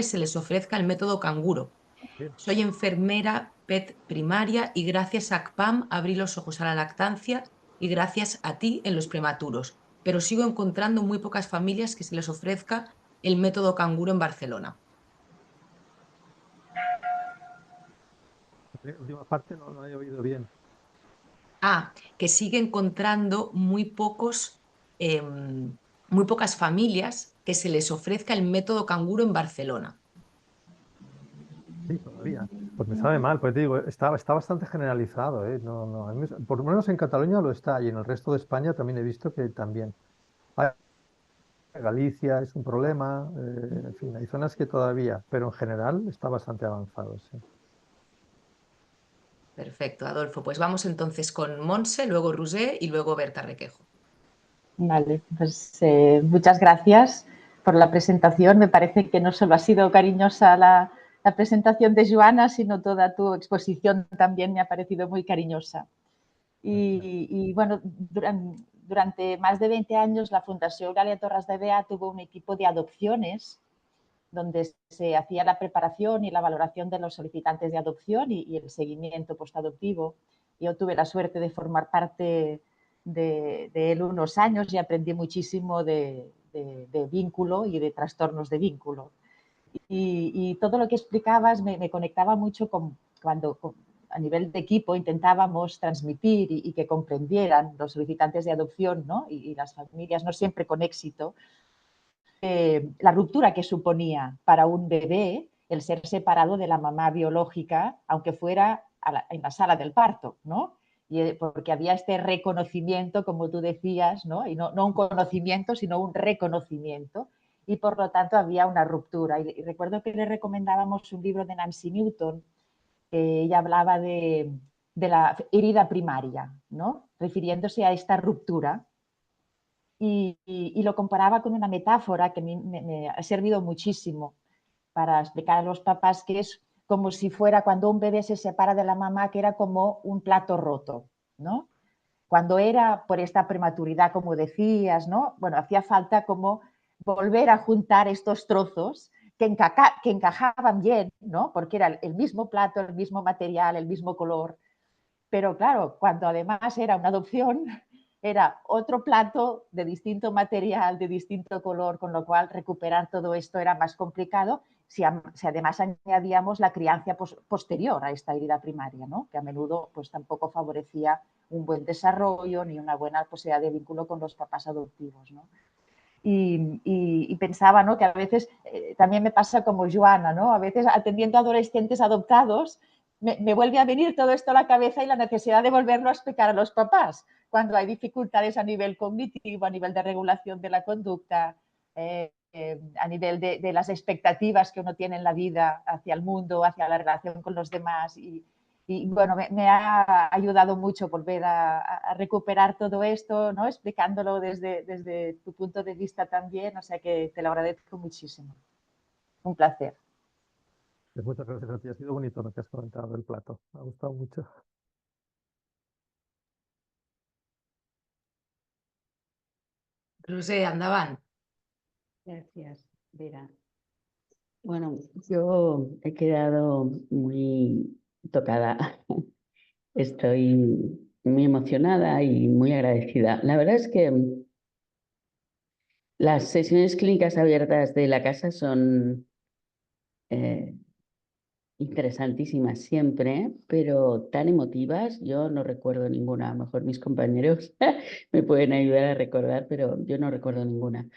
se les ofrezca el método canguro. Sí. Soy enfermera PET primaria y gracias a CPAM abrí los ojos a la lactancia y gracias a ti en los prematuros, pero sigo encontrando muy pocas familias que se les ofrezca el método canguro en Barcelona. La última parte no he oído bien. Que sigue encontrando muy pocas familias que se les ofrezca el método canguro en Barcelona. Sí, todavía. Pues me sabe mal, pues te digo, está bastante generalizado, ¿eh? A mí por lo menos en Cataluña lo está y en el resto de España también he visto que también. Ah, Galicia es un problema, en fin, hay zonas que todavía, pero en general está bastante avanzado, sí. Perfecto, Adolfo. Pues vamos entonces con Monse, luego Roser y luego Berta Requejo. Vale, pues muchas gracias por la presentación. Me parece que no solo ha sido cariñosa la presentación de Joana, sino toda tu exposición también me ha parecido muy cariñosa. Y bueno, durante más de 20 años la Fundación Eulalia Torras de Bea tuvo un equipo de adopciones donde se hacía la preparación y la valoración de los solicitantes de adopción y el seguimiento postadoptivo. Yo tuve la suerte de formar parte de él unos años y aprendí muchísimo de vínculo y de trastornos de vínculo. Y todo lo que explicabas me conectaba mucho con cuando a nivel de equipo intentábamos transmitir y que comprendieran los solicitantes de adopción, ¿no? Y las familias, no siempre con éxito, la ruptura que suponía para un bebé el ser separado de la mamá biológica, aunque fuera en la sala del parto, ¿no? Porque había este reconocimiento, como tú decías, ¿no? Y no un conocimiento, sino un reconocimiento, y por lo tanto había una ruptura. Y recuerdo que le recomendábamos un libro de Nancy Newton, que ella hablaba de la herida primaria, ¿no? Refiriéndose a esta ruptura. Y lo comparaba con una metáfora que me ha servido muchísimo para explicar a los papás que es como si fuera cuando un bebé se separa de la mamá, que era como un plato roto, ¿no? Cuando era por esta prematuridad, como decías, ¿no? Bueno, hacía falta como volver a juntar estos trozos que encajaban bien, ¿no? Porque era el mismo plato, el mismo material, el mismo color. Pero claro, cuando además era una adopción, era otro plato de distinto material, de distinto color, con lo cual recuperar todo esto era más complicado si además añadíamos la crianza posterior a esta herida primaria, ¿no? Que a menudo pues, tampoco favorecía un buen desarrollo ni una buena posibilidad de vínculo con los papás adoptivos, ¿no? Y pensaba, ¿no? Que a veces también me pasa como Joana, ¿no? A veces atendiendo a adolescentes adoptados me vuelve a venir todo esto a la cabeza y la necesidad de volverlo a explicar a los papás cuando hay dificultades a nivel cognitivo, a nivel de regulación de la conducta, a nivel de las expectativas que uno tiene en la vida hacia el mundo, hacia la relación con los demás. Y bueno, me ha ayudado mucho volver a recuperar todo esto, ¿no? Explicándolo desde tu punto de vista también, o sea que te lo agradezco muchísimo. Un placer. Pues muchas gracias a ti, ha sido bonito lo que has comentado del plato, me ha gustado mucho. Roser, andaban. Gracias, Vera. Bueno, yo he quedado muy tocada. Estoy muy emocionada y muy agradecida. La verdad es que las sesiones clínicas abiertas de la casa son interesantísimas siempre, pero tan emotivas, yo no recuerdo ninguna. A lo mejor mis compañeros me pueden ayudar a recordar, pero yo no recuerdo ninguna.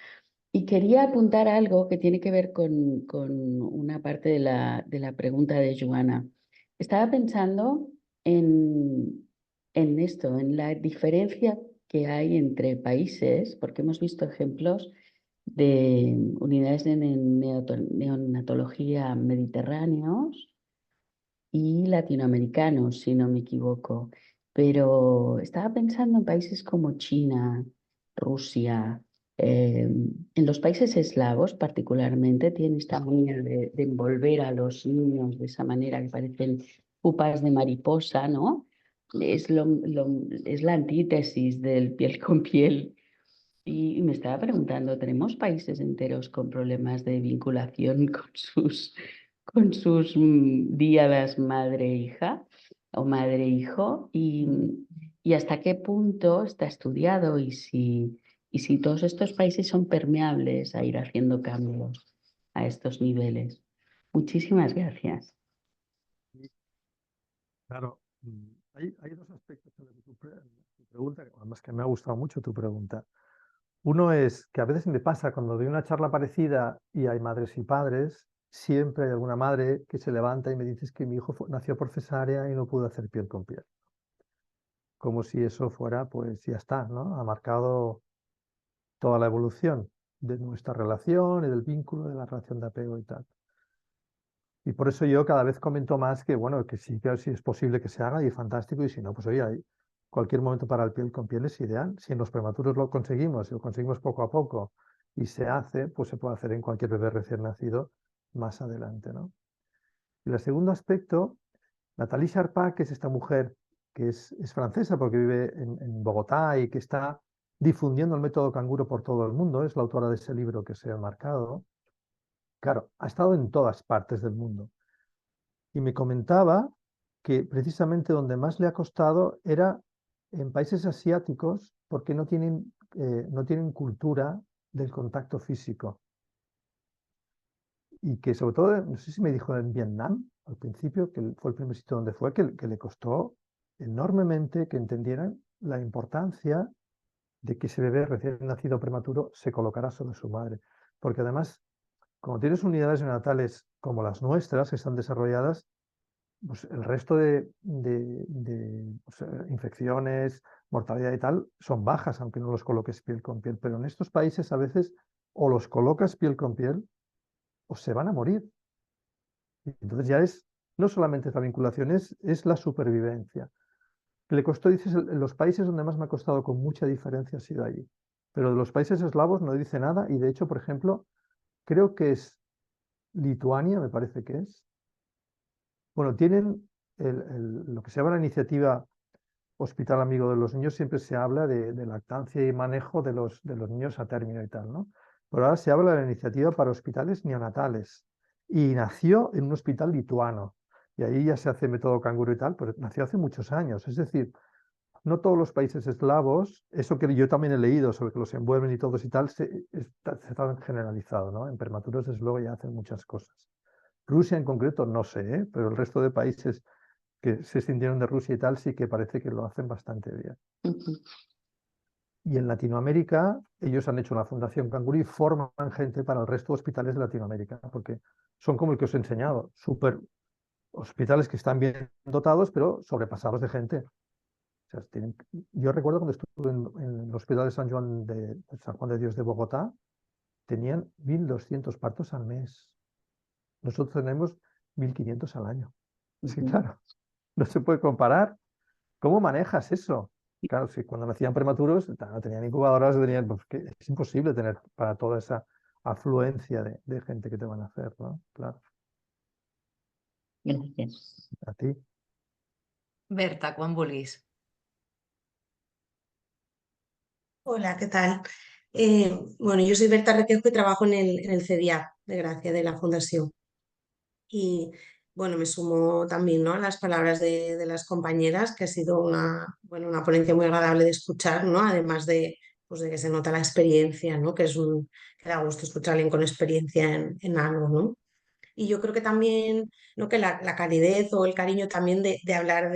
Y quería apuntar algo que tiene que ver con una parte de la pregunta de Joana. Estaba pensando en esto, en la diferencia que hay entre países, porque hemos visto ejemplos de unidades de neonatología mediterráneos y latinoamericanos, si no me equivoco. Pero estaba pensando en países como China, Rusia, en los países eslavos particularmente, tienen esta manera de envolver a los niños de esa manera que parecen pupas de mariposa, ¿no? Es la antítesis del piel con piel. Y me estaba preguntando, ¿tenemos países enteros con problemas de vinculación con sus díadas madre-hija o madre-hijo? Y hasta qué punto está estudiado y si todos estos países son permeables a ir haciendo cambios a estos niveles? Muchísimas gracias. Claro, hay dos aspectos en tu pregunta, además que me ha gustado mucho tu pregunta. Uno es que a veces me pasa cuando doy una charla parecida y hay madres y padres, siempre hay alguna madre que se levanta y me dice que mi hijo nació por cesárea y no pudo hacer piel con piel. Como si eso fuera, pues ya está, ¿no? Ha marcado toda la evolución de nuestra relación y del vínculo, de la relación de apego y tal. Y por eso yo cada vez comento más que, bueno, que sí, que si es posible que se haga y fantástico, y si no, pues oye, cualquier momento para el piel con piel es ideal. Si en los prematuros lo conseguimos, y lo conseguimos poco a poco y se hace, pues se puede hacer en cualquier bebé recién nacido más adelante, ¿no? Y el segundo aspecto, Nathalie Charpak, que es esta mujer que es francesa porque vive en Bogotá y que está difundiendo el método canguro por todo el mundo, es la autora de ese libro que se ha marcado. Claro, ha estado en todas partes del mundo. Y me comentaba que precisamente donde más le ha costado era en países asiáticos porque no tienen cultura del contacto físico. Y que sobre todo, no sé si me dijo en Vietnam al principio, que fue el primer sitio donde fue, que le costó enormemente que entendieran la importancia de que ese bebé recién nacido prematuro se colocara sobre su madre. Porque además, como tienes unidades neonatales como las nuestras, que están desarrolladas, pues el resto pues, infecciones, mortalidad y tal, son bajas, aunque no los coloques piel con piel. Pero en estos países a veces o los colocas piel con piel o se van a morir. Y entonces ya no solamente es la vinculación, es la supervivencia. Le costó, dices, los países donde más me ha costado con mucha diferencia ha sido allí. Pero de los países eslavos no dice nada y de hecho, por ejemplo, creo que es Lituania, me parece que es. Bueno, tienen lo que se llama la iniciativa Hospital Amigo de los Niños, siempre se habla de lactancia y manejo de los niños a término y tal, ¿no? Pero ahora se habla de la iniciativa para hospitales neonatales y nació en un hospital lituano. Y ahí ya se hace método canguro y tal, pero nació hace muchos años. Es decir, no todos los países eslavos, eso que yo también he leído sobre que los envuelven y todos y tal, está generalizado, ¿no? En prematuros, desde luego, ya hacen muchas cosas. Rusia en concreto, no sé, ¿eh? Pero el resto de países que se extendieron de Rusia y tal, sí que parece que lo hacen bastante bien. Y en Latinoamérica, ellos han hecho una fundación canguro y forman gente para el resto de hospitales de Latinoamérica, porque son como el que os he enseñado, súper hospitales que están bien dotados, pero sobrepasados de gente. O sea, yo recuerdo cuando estuve en el Hospital de San Juan de Dios de Bogotá, tenían 1.200 partos al mes. Nosotros tenemos 1.500 al año. Sí, claro, no se puede comparar. ¿Cómo manejas eso? Claro, si cuando nacían prematuros, no tenían incubadoras, pues, que es imposible tener para toda esa afluencia de gente que te van a hacer, ¿no? Claro. Gracias. A ti. Berta, quan vulguis. Hola, ¿qué tal? Bueno, yo soy Berta Requejo y trabajo en el CEDIAP de Gracia, de la Fundación. Y bueno, me sumo también, ¿no?, a las palabras de las compañeras, que ha sido una ponencia muy agradable de escuchar, ¿no? Además pues de que se nota la experiencia, ¿no? Que da gusto escuchar a alguien con experiencia en algo, ¿no? Y yo creo que también, ¿no?, que la calidez o el cariño también de hablar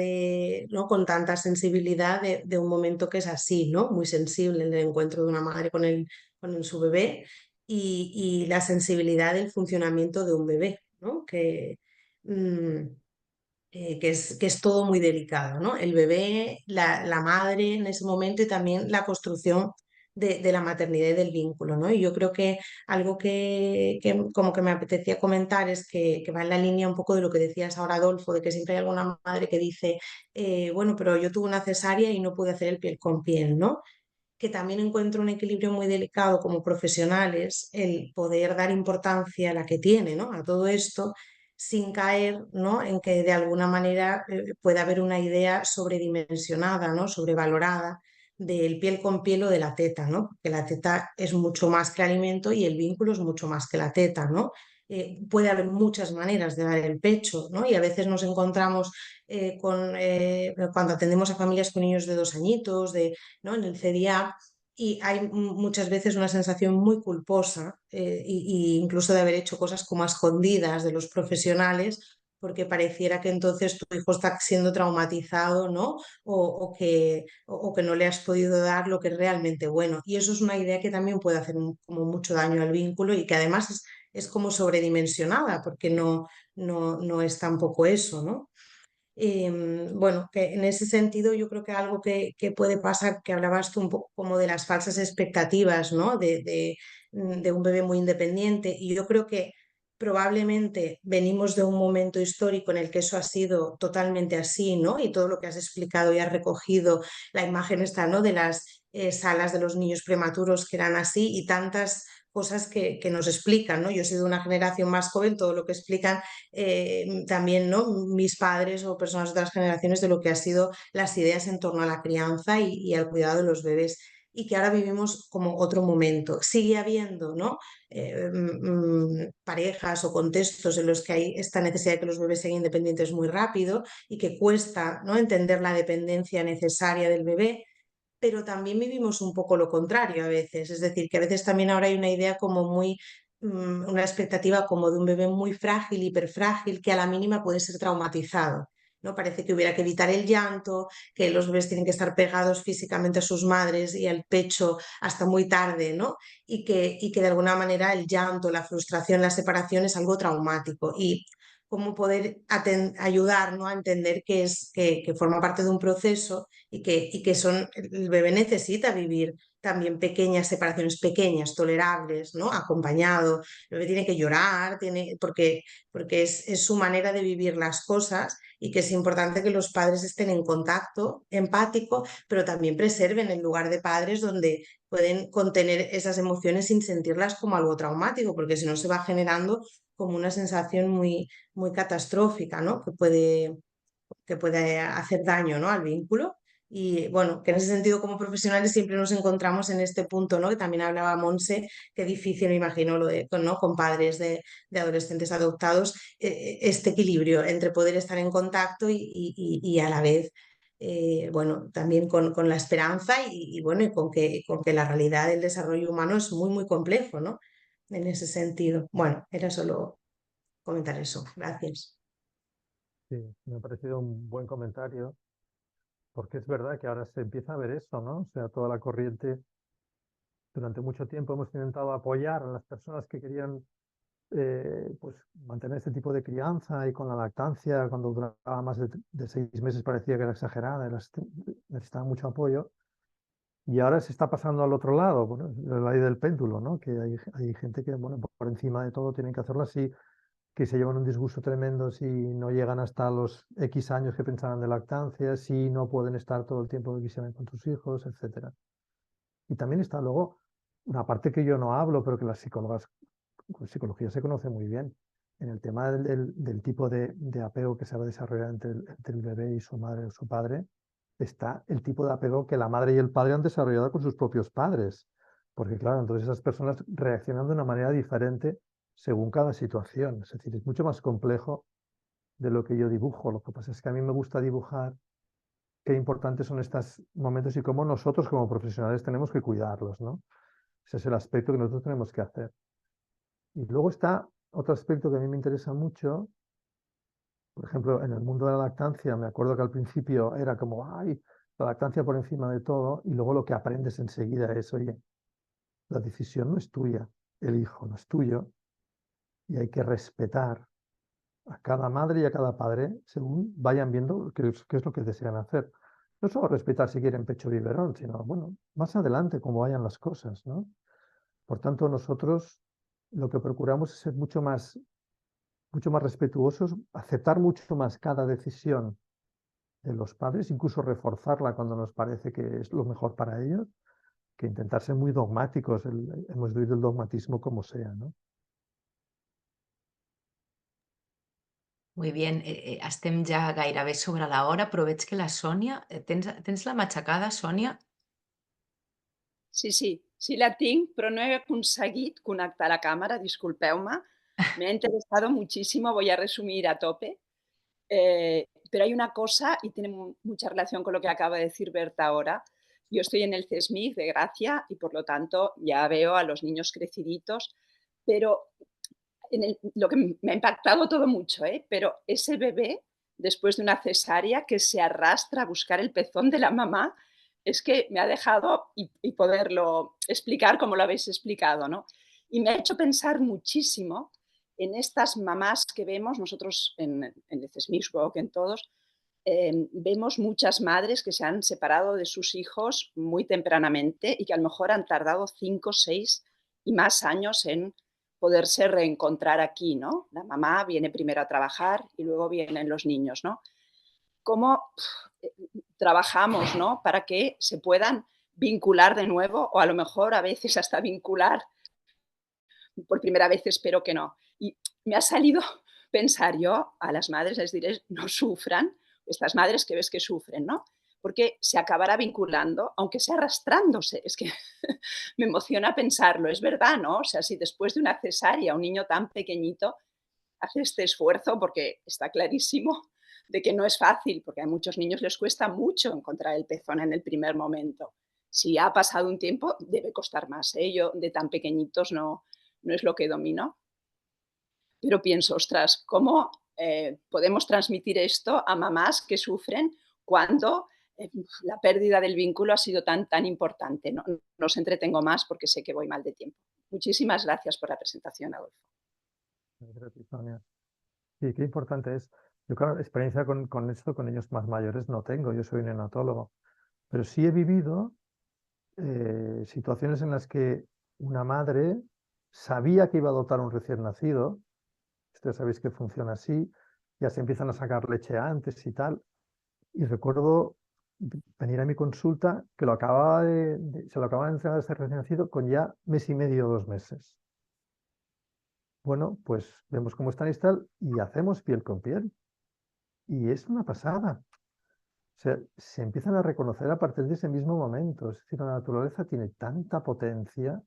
¿no?, con tanta sensibilidad de un momento que es así, ¿no? Muy sensible, el encuentro de una madre con su bebé y la sensibilidad del funcionamiento de un bebé, ¿no? Mm, que es todo muy delicado, ¿no? El bebé, la madre en ese momento y también la construcción de la maternidad y del vínculo, ¿no? Y yo creo que algo que como que me apetecía comentar es que va en la línea un poco de lo que decías ahora, Adolfo, de que siempre hay alguna madre que dice, bueno, pero yo tuve una cesárea y no pude hacer el piel con piel, ¿no? Que también encuentro un equilibrio muy delicado como profesionales, el poder dar importancia a la que tiene, ¿no?, a todo esto, sin caer, ¿no?, en que de alguna manera pueda haber una idea sobredimensionada, ¿no?, sobrevalorada del piel con piel o de la teta, ¿no? Porque la teta es mucho más que el alimento y el vínculo es mucho más que la teta, ¿no? Puede haber muchas maneras de dar el pecho, ¿no? Y a veces nos encontramos cuando atendemos a familias con niños de 2 añitos, ¿no? En el CDA, y hay muchas veces una sensación muy culposa, y incluso de haber hecho cosas como a escondidas de los profesionales, porque pareciera que entonces tu hijo está siendo traumatizado, ¿no? O que no le has podido dar lo que es realmente bueno. Y eso es una idea que también puede hacer como mucho daño al vínculo y que además es como sobredimensionada, porque no es tampoco eso, ¿no? Bueno, que en ese sentido yo creo que algo que puede pasar, que hablabas tú un poco como de las falsas expectativas, ¿no? De un bebé muy independiente, y yo creo que probablemente venimos de un momento histórico en el que eso ha sido totalmente así, ¿no? Y todo lo que has explicado y has recogido, la imagen está, ¿no? De las salas de los niños prematuros que eran así y tantas cosas que nos explican, ¿no? Yo soy de una generación más joven, todo lo que explican también, ¿no? Mis padres o personas de otras generaciones, de lo que han sido las ideas en torno a la crianza y al cuidado de los bebés, y que ahora vivimos como otro momento. Sigue habiendo, ¿no? Parejas o contextos en los que hay esta necesidad de que los bebés sean independientes muy rápido y que cuesta, ¿no? Entender la dependencia necesaria del bebé, pero también vivimos un poco lo contrario a veces, es decir, que a veces también ahora hay una idea como muy, una expectativa como de un bebé muy frágil, hiperfrágil, que a la mínima puede ser traumatizado, ¿no? Parece que hubiera que evitar el llanto, que los bebés tienen que estar pegados físicamente a sus madres y al pecho hasta muy tarde, ¿no? Y que de alguna manera el llanto, la frustración, la separación es algo traumático. Y cómo poder ayudar, ¿no? A entender que forma parte de un proceso y que el bebé necesita vivir también pequeñas separaciones, pequeñas, tolerables, ¿no? Acompañado. El bebé tiene que llorar, porque es su manera de vivir las cosas, y que es importante que los padres estén en contacto empático, pero también preserven el lugar de padres donde pueden contener esas emociones sin sentirlas como algo traumático, porque si no se va generando como una sensación muy, muy catastrófica, ¿no? Que puede hacer daño, ¿no? Al vínculo. Y bueno, que en ese sentido como profesionales siempre nos encontramos en este punto, ¿no? Que también hablaba Monse, qué difícil me imagino ¿no? Con padres de adolescentes adoptados, este equilibrio entre poder estar en contacto y a la vez, bueno, también con la esperanza y bueno, y con que la realidad del desarrollo humano es muy, muy complejo, ¿no? En ese sentido. Bueno, era solo comentar eso. Gracias. Sí, me ha parecido un buen comentario, porque es verdad que ahora se empieza a ver eso, ¿no? O sea, toda la corriente, durante mucho tiempo hemos intentado apoyar a las personas que querían pues mantener este tipo de crianza, y con la lactancia, cuando duraba más de 6 meses, parecía que era exagerada, necesitaba mucho apoyo. Y ahora se está pasando al otro lado, bueno, la ley del péndulo, ¿no? Que hay gente que, bueno, por encima de todo tienen que hacerlo así, que se llevan un disgusto tremendo si no llegan hasta los X años que pensaban de lactancia, si no pueden estar todo el tiempo que quisieran con sus hijos, etc. Y también está luego una parte que yo no hablo, pero que las psicólogas, con psicología se conoce muy bien, en el tema del tipo de apego que se va a desarrollar entre el bebé y su madre o su padre. Está el tipo de apego que la madre y el padre han desarrollado con sus propios padres. Porque claro, entonces esas personas reaccionan de una manera diferente según cada situación. Es decir, es mucho más complejo de lo que yo dibujo. Lo que pasa es que a mí me gusta dibujar qué importantes son estos momentos y cómo nosotros como profesionales tenemos que cuidarlos, ¿no? Ese es el aspecto que nosotros tenemos que hacer. Y luego está otro aspecto que a mí me interesa mucho. Por ejemplo, en el mundo de la lactancia, me acuerdo que al principio era como, ay, la lactancia por encima de todo, y luego lo que aprendes enseguida es, oye, la decisión no es tuya, el hijo no es tuyo, y hay que respetar a cada madre y a cada padre según vayan viendo qué es lo que desean hacer. No solo respetar si quieren pecho biberón, sino, bueno, más adelante, cómo vayan las cosas, ¿no? Por tanto, nosotros lo que procuramos es ser mucho más respetuosos, aceptar mucho más cada decisión de los padres, incluso reforzarla cuando nos parece que es lo mejor para ellos, que intentar ser muy dogmáticos. Hemos vivido el dogmatismo como sea, ¿no? Muy bien, estem ja gairebé sobre la hora, però veig que la Sònia... Tens la matxacada, Sònia? Sí la tinc, però no he aconseguit connectar la cámara, disculpeu-me. Me ha interesado muchísimo, voy a resumir a tope. Pero hay una cosa, y tiene mucha relación con lo que acaba de decir Berta ahora. Yo estoy en el CESMIC de Gracia y por lo tanto ya veo a los niños creciditos, pero lo que me ha impactado todo mucho, pero ese bebé, después de una cesárea, que se arrastra a buscar el pezón de la mamá, es que me ha dejado y poderlo explicar como lo habéis explicado, ¿no? Y me ha hecho pensar muchísimo en estas mamás que vemos nosotros en el CESMIC, supongo que en todos, vemos muchas madres que se han separado de sus hijos muy tempranamente y que a lo mejor han tardado 5, 6 y más años en poderse reencontrar aquí, ¿no? La mamá viene primero a trabajar y luego vienen los niños, ¿no? ¿Cómo trabajamos, ¿no? Para que se puedan vincular de nuevo o a lo mejor a veces hasta vincular por primera vez, espero que no. Y me ha salido pensar yo a las madres, les diré, no sufran, estas madres que ves que sufren, ¿no? Porque se acabará vinculando, aunque sea arrastrándose. Es que me emociona pensarlo, es verdad, ¿no? O sea, si después de una cesárea un niño tan pequeñito hace este esfuerzo, porque está clarísimo de que no es fácil, porque a muchos niños les cuesta mucho encontrar el pezón en el primer momento. Si ha pasado un tiempo, debe costar más, ¿eh? Yo de tan pequeñitos no es lo que domino. Pero pienso, ostras, ¿cómo podemos transmitir esto a mamás que sufren cuando la pérdida del vínculo ha sido tan importante? No os entretengo más porque sé que voy mal de tiempo. Muchísimas gracias por la presentación, Adolfo. Gracias, Sonia. Sí, qué importante es. Yo, claro, experiencia con esto, con niños más mayores no tengo, yo soy neonatólogo, pero sí he vivido situaciones en las que una madre sabía que iba a adoptar un recién nacido, ustedes sabéis que funciona así, ya se empiezan a sacar leche antes y tal, y recuerdo venir a mi consulta que se lo acababa de entregar a este recién nacido con ya mes y medio, 2 meses. Bueno, pues vemos cómo están y tal, y hacemos piel con piel. Y es una pasada. O sea, se empiezan a reconocer a partir de ese mismo momento. Es decir, la naturaleza tiene tanta potencia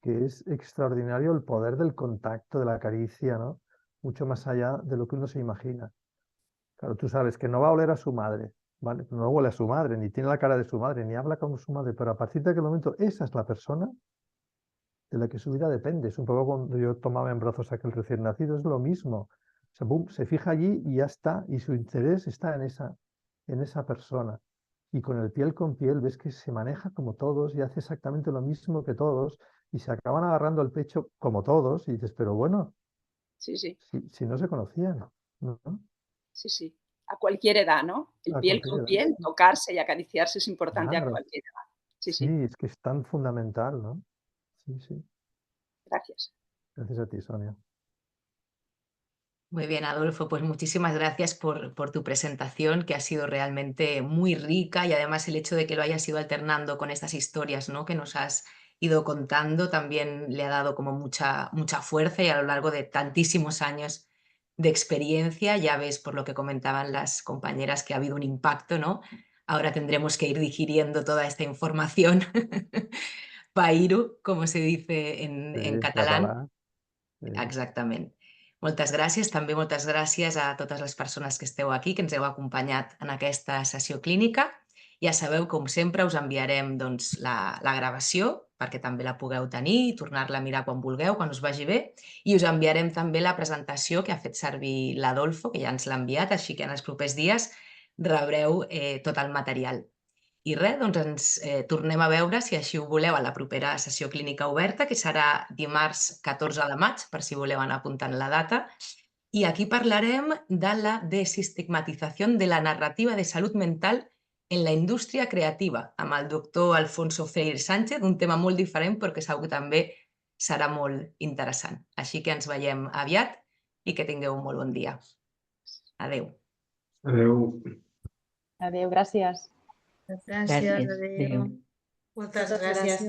que es extraordinario el poder del contacto, de la caricia, ¿no? Mucho más allá de lo que uno se imagina. Claro, tú sabes que no va a oler a su madre, ¿vale? No huele a su madre, ni tiene la cara de su madre, ni habla como su madre, pero a partir de aquel momento esa es la persona de la que su vida depende. Es un poco cuando yo tomaba en brazos a aquel recién nacido, es lo mismo. O sea, boom, se fija allí y ya está, y su interés está en esa persona. Y con el piel con piel ves que se maneja como todos y hace exactamente lo mismo que todos y se acaban agarrando el pecho como todos y dices, pero bueno, Sí. si no se conocían, ¿no? Sí. A cualquier edad, ¿no? El A piel cualquier con edad. piel, tocarse y acariciarse es importante a Claro, cualquier edad. sí, es que es tan fundamental, ¿no? Sí. Gracias. Gracias a ti, Sonia. Muy bien, Adolfo, pues muchísimas gracias por tu presentación, que ha sido realmente muy rica y además el hecho de que lo hayas ido alternando con estas historias, ¿no?, que nos has ido contando también le ha dado como mucha fuerza y a lo largo de tantísimos años de experiencia, ya ves por lo que comentaban las compañeras que ha habido un impacto, ¿no? Ahora tendremos que ir digiriendo toda esta información, pairu, como se dice en catalán. Exactament. Moltes gràcies. També moltes gràcies a totes les persones que esteu aquí, que ens heu acompanyat en aquesta sessió clínica. Ja sabeu, com sempre, us enviarem doncs, la gravació perquè també la pugueu tenir i tornar-la a mirar quan vulgueu, quan us vagi bé. I us enviarem també la presentació que ha fet servir l'Adolfo, que ja ens l'ha enviat, així que en els propers dies rebreu tot el material. I res, doncs ens tornem a veure, si així ho voleu, a la propera sessió clínica oberta, que serà dimarts 14 de maig, per si voleu anar apuntant la data. I aquí parlarem de la desestigmatització de la narrativa de salut mental en la indústria creativa, amb el doctor Alfonso Freire Sánchez, un tema molt diferent, però que segur que també serà molt interessant. Així que ens veiem aviat i que tingueu un molt bon dia. Adéu. Adéu. Adéu, gràcies. Gràcies, Gràcies. adéu. Moltes gràcies.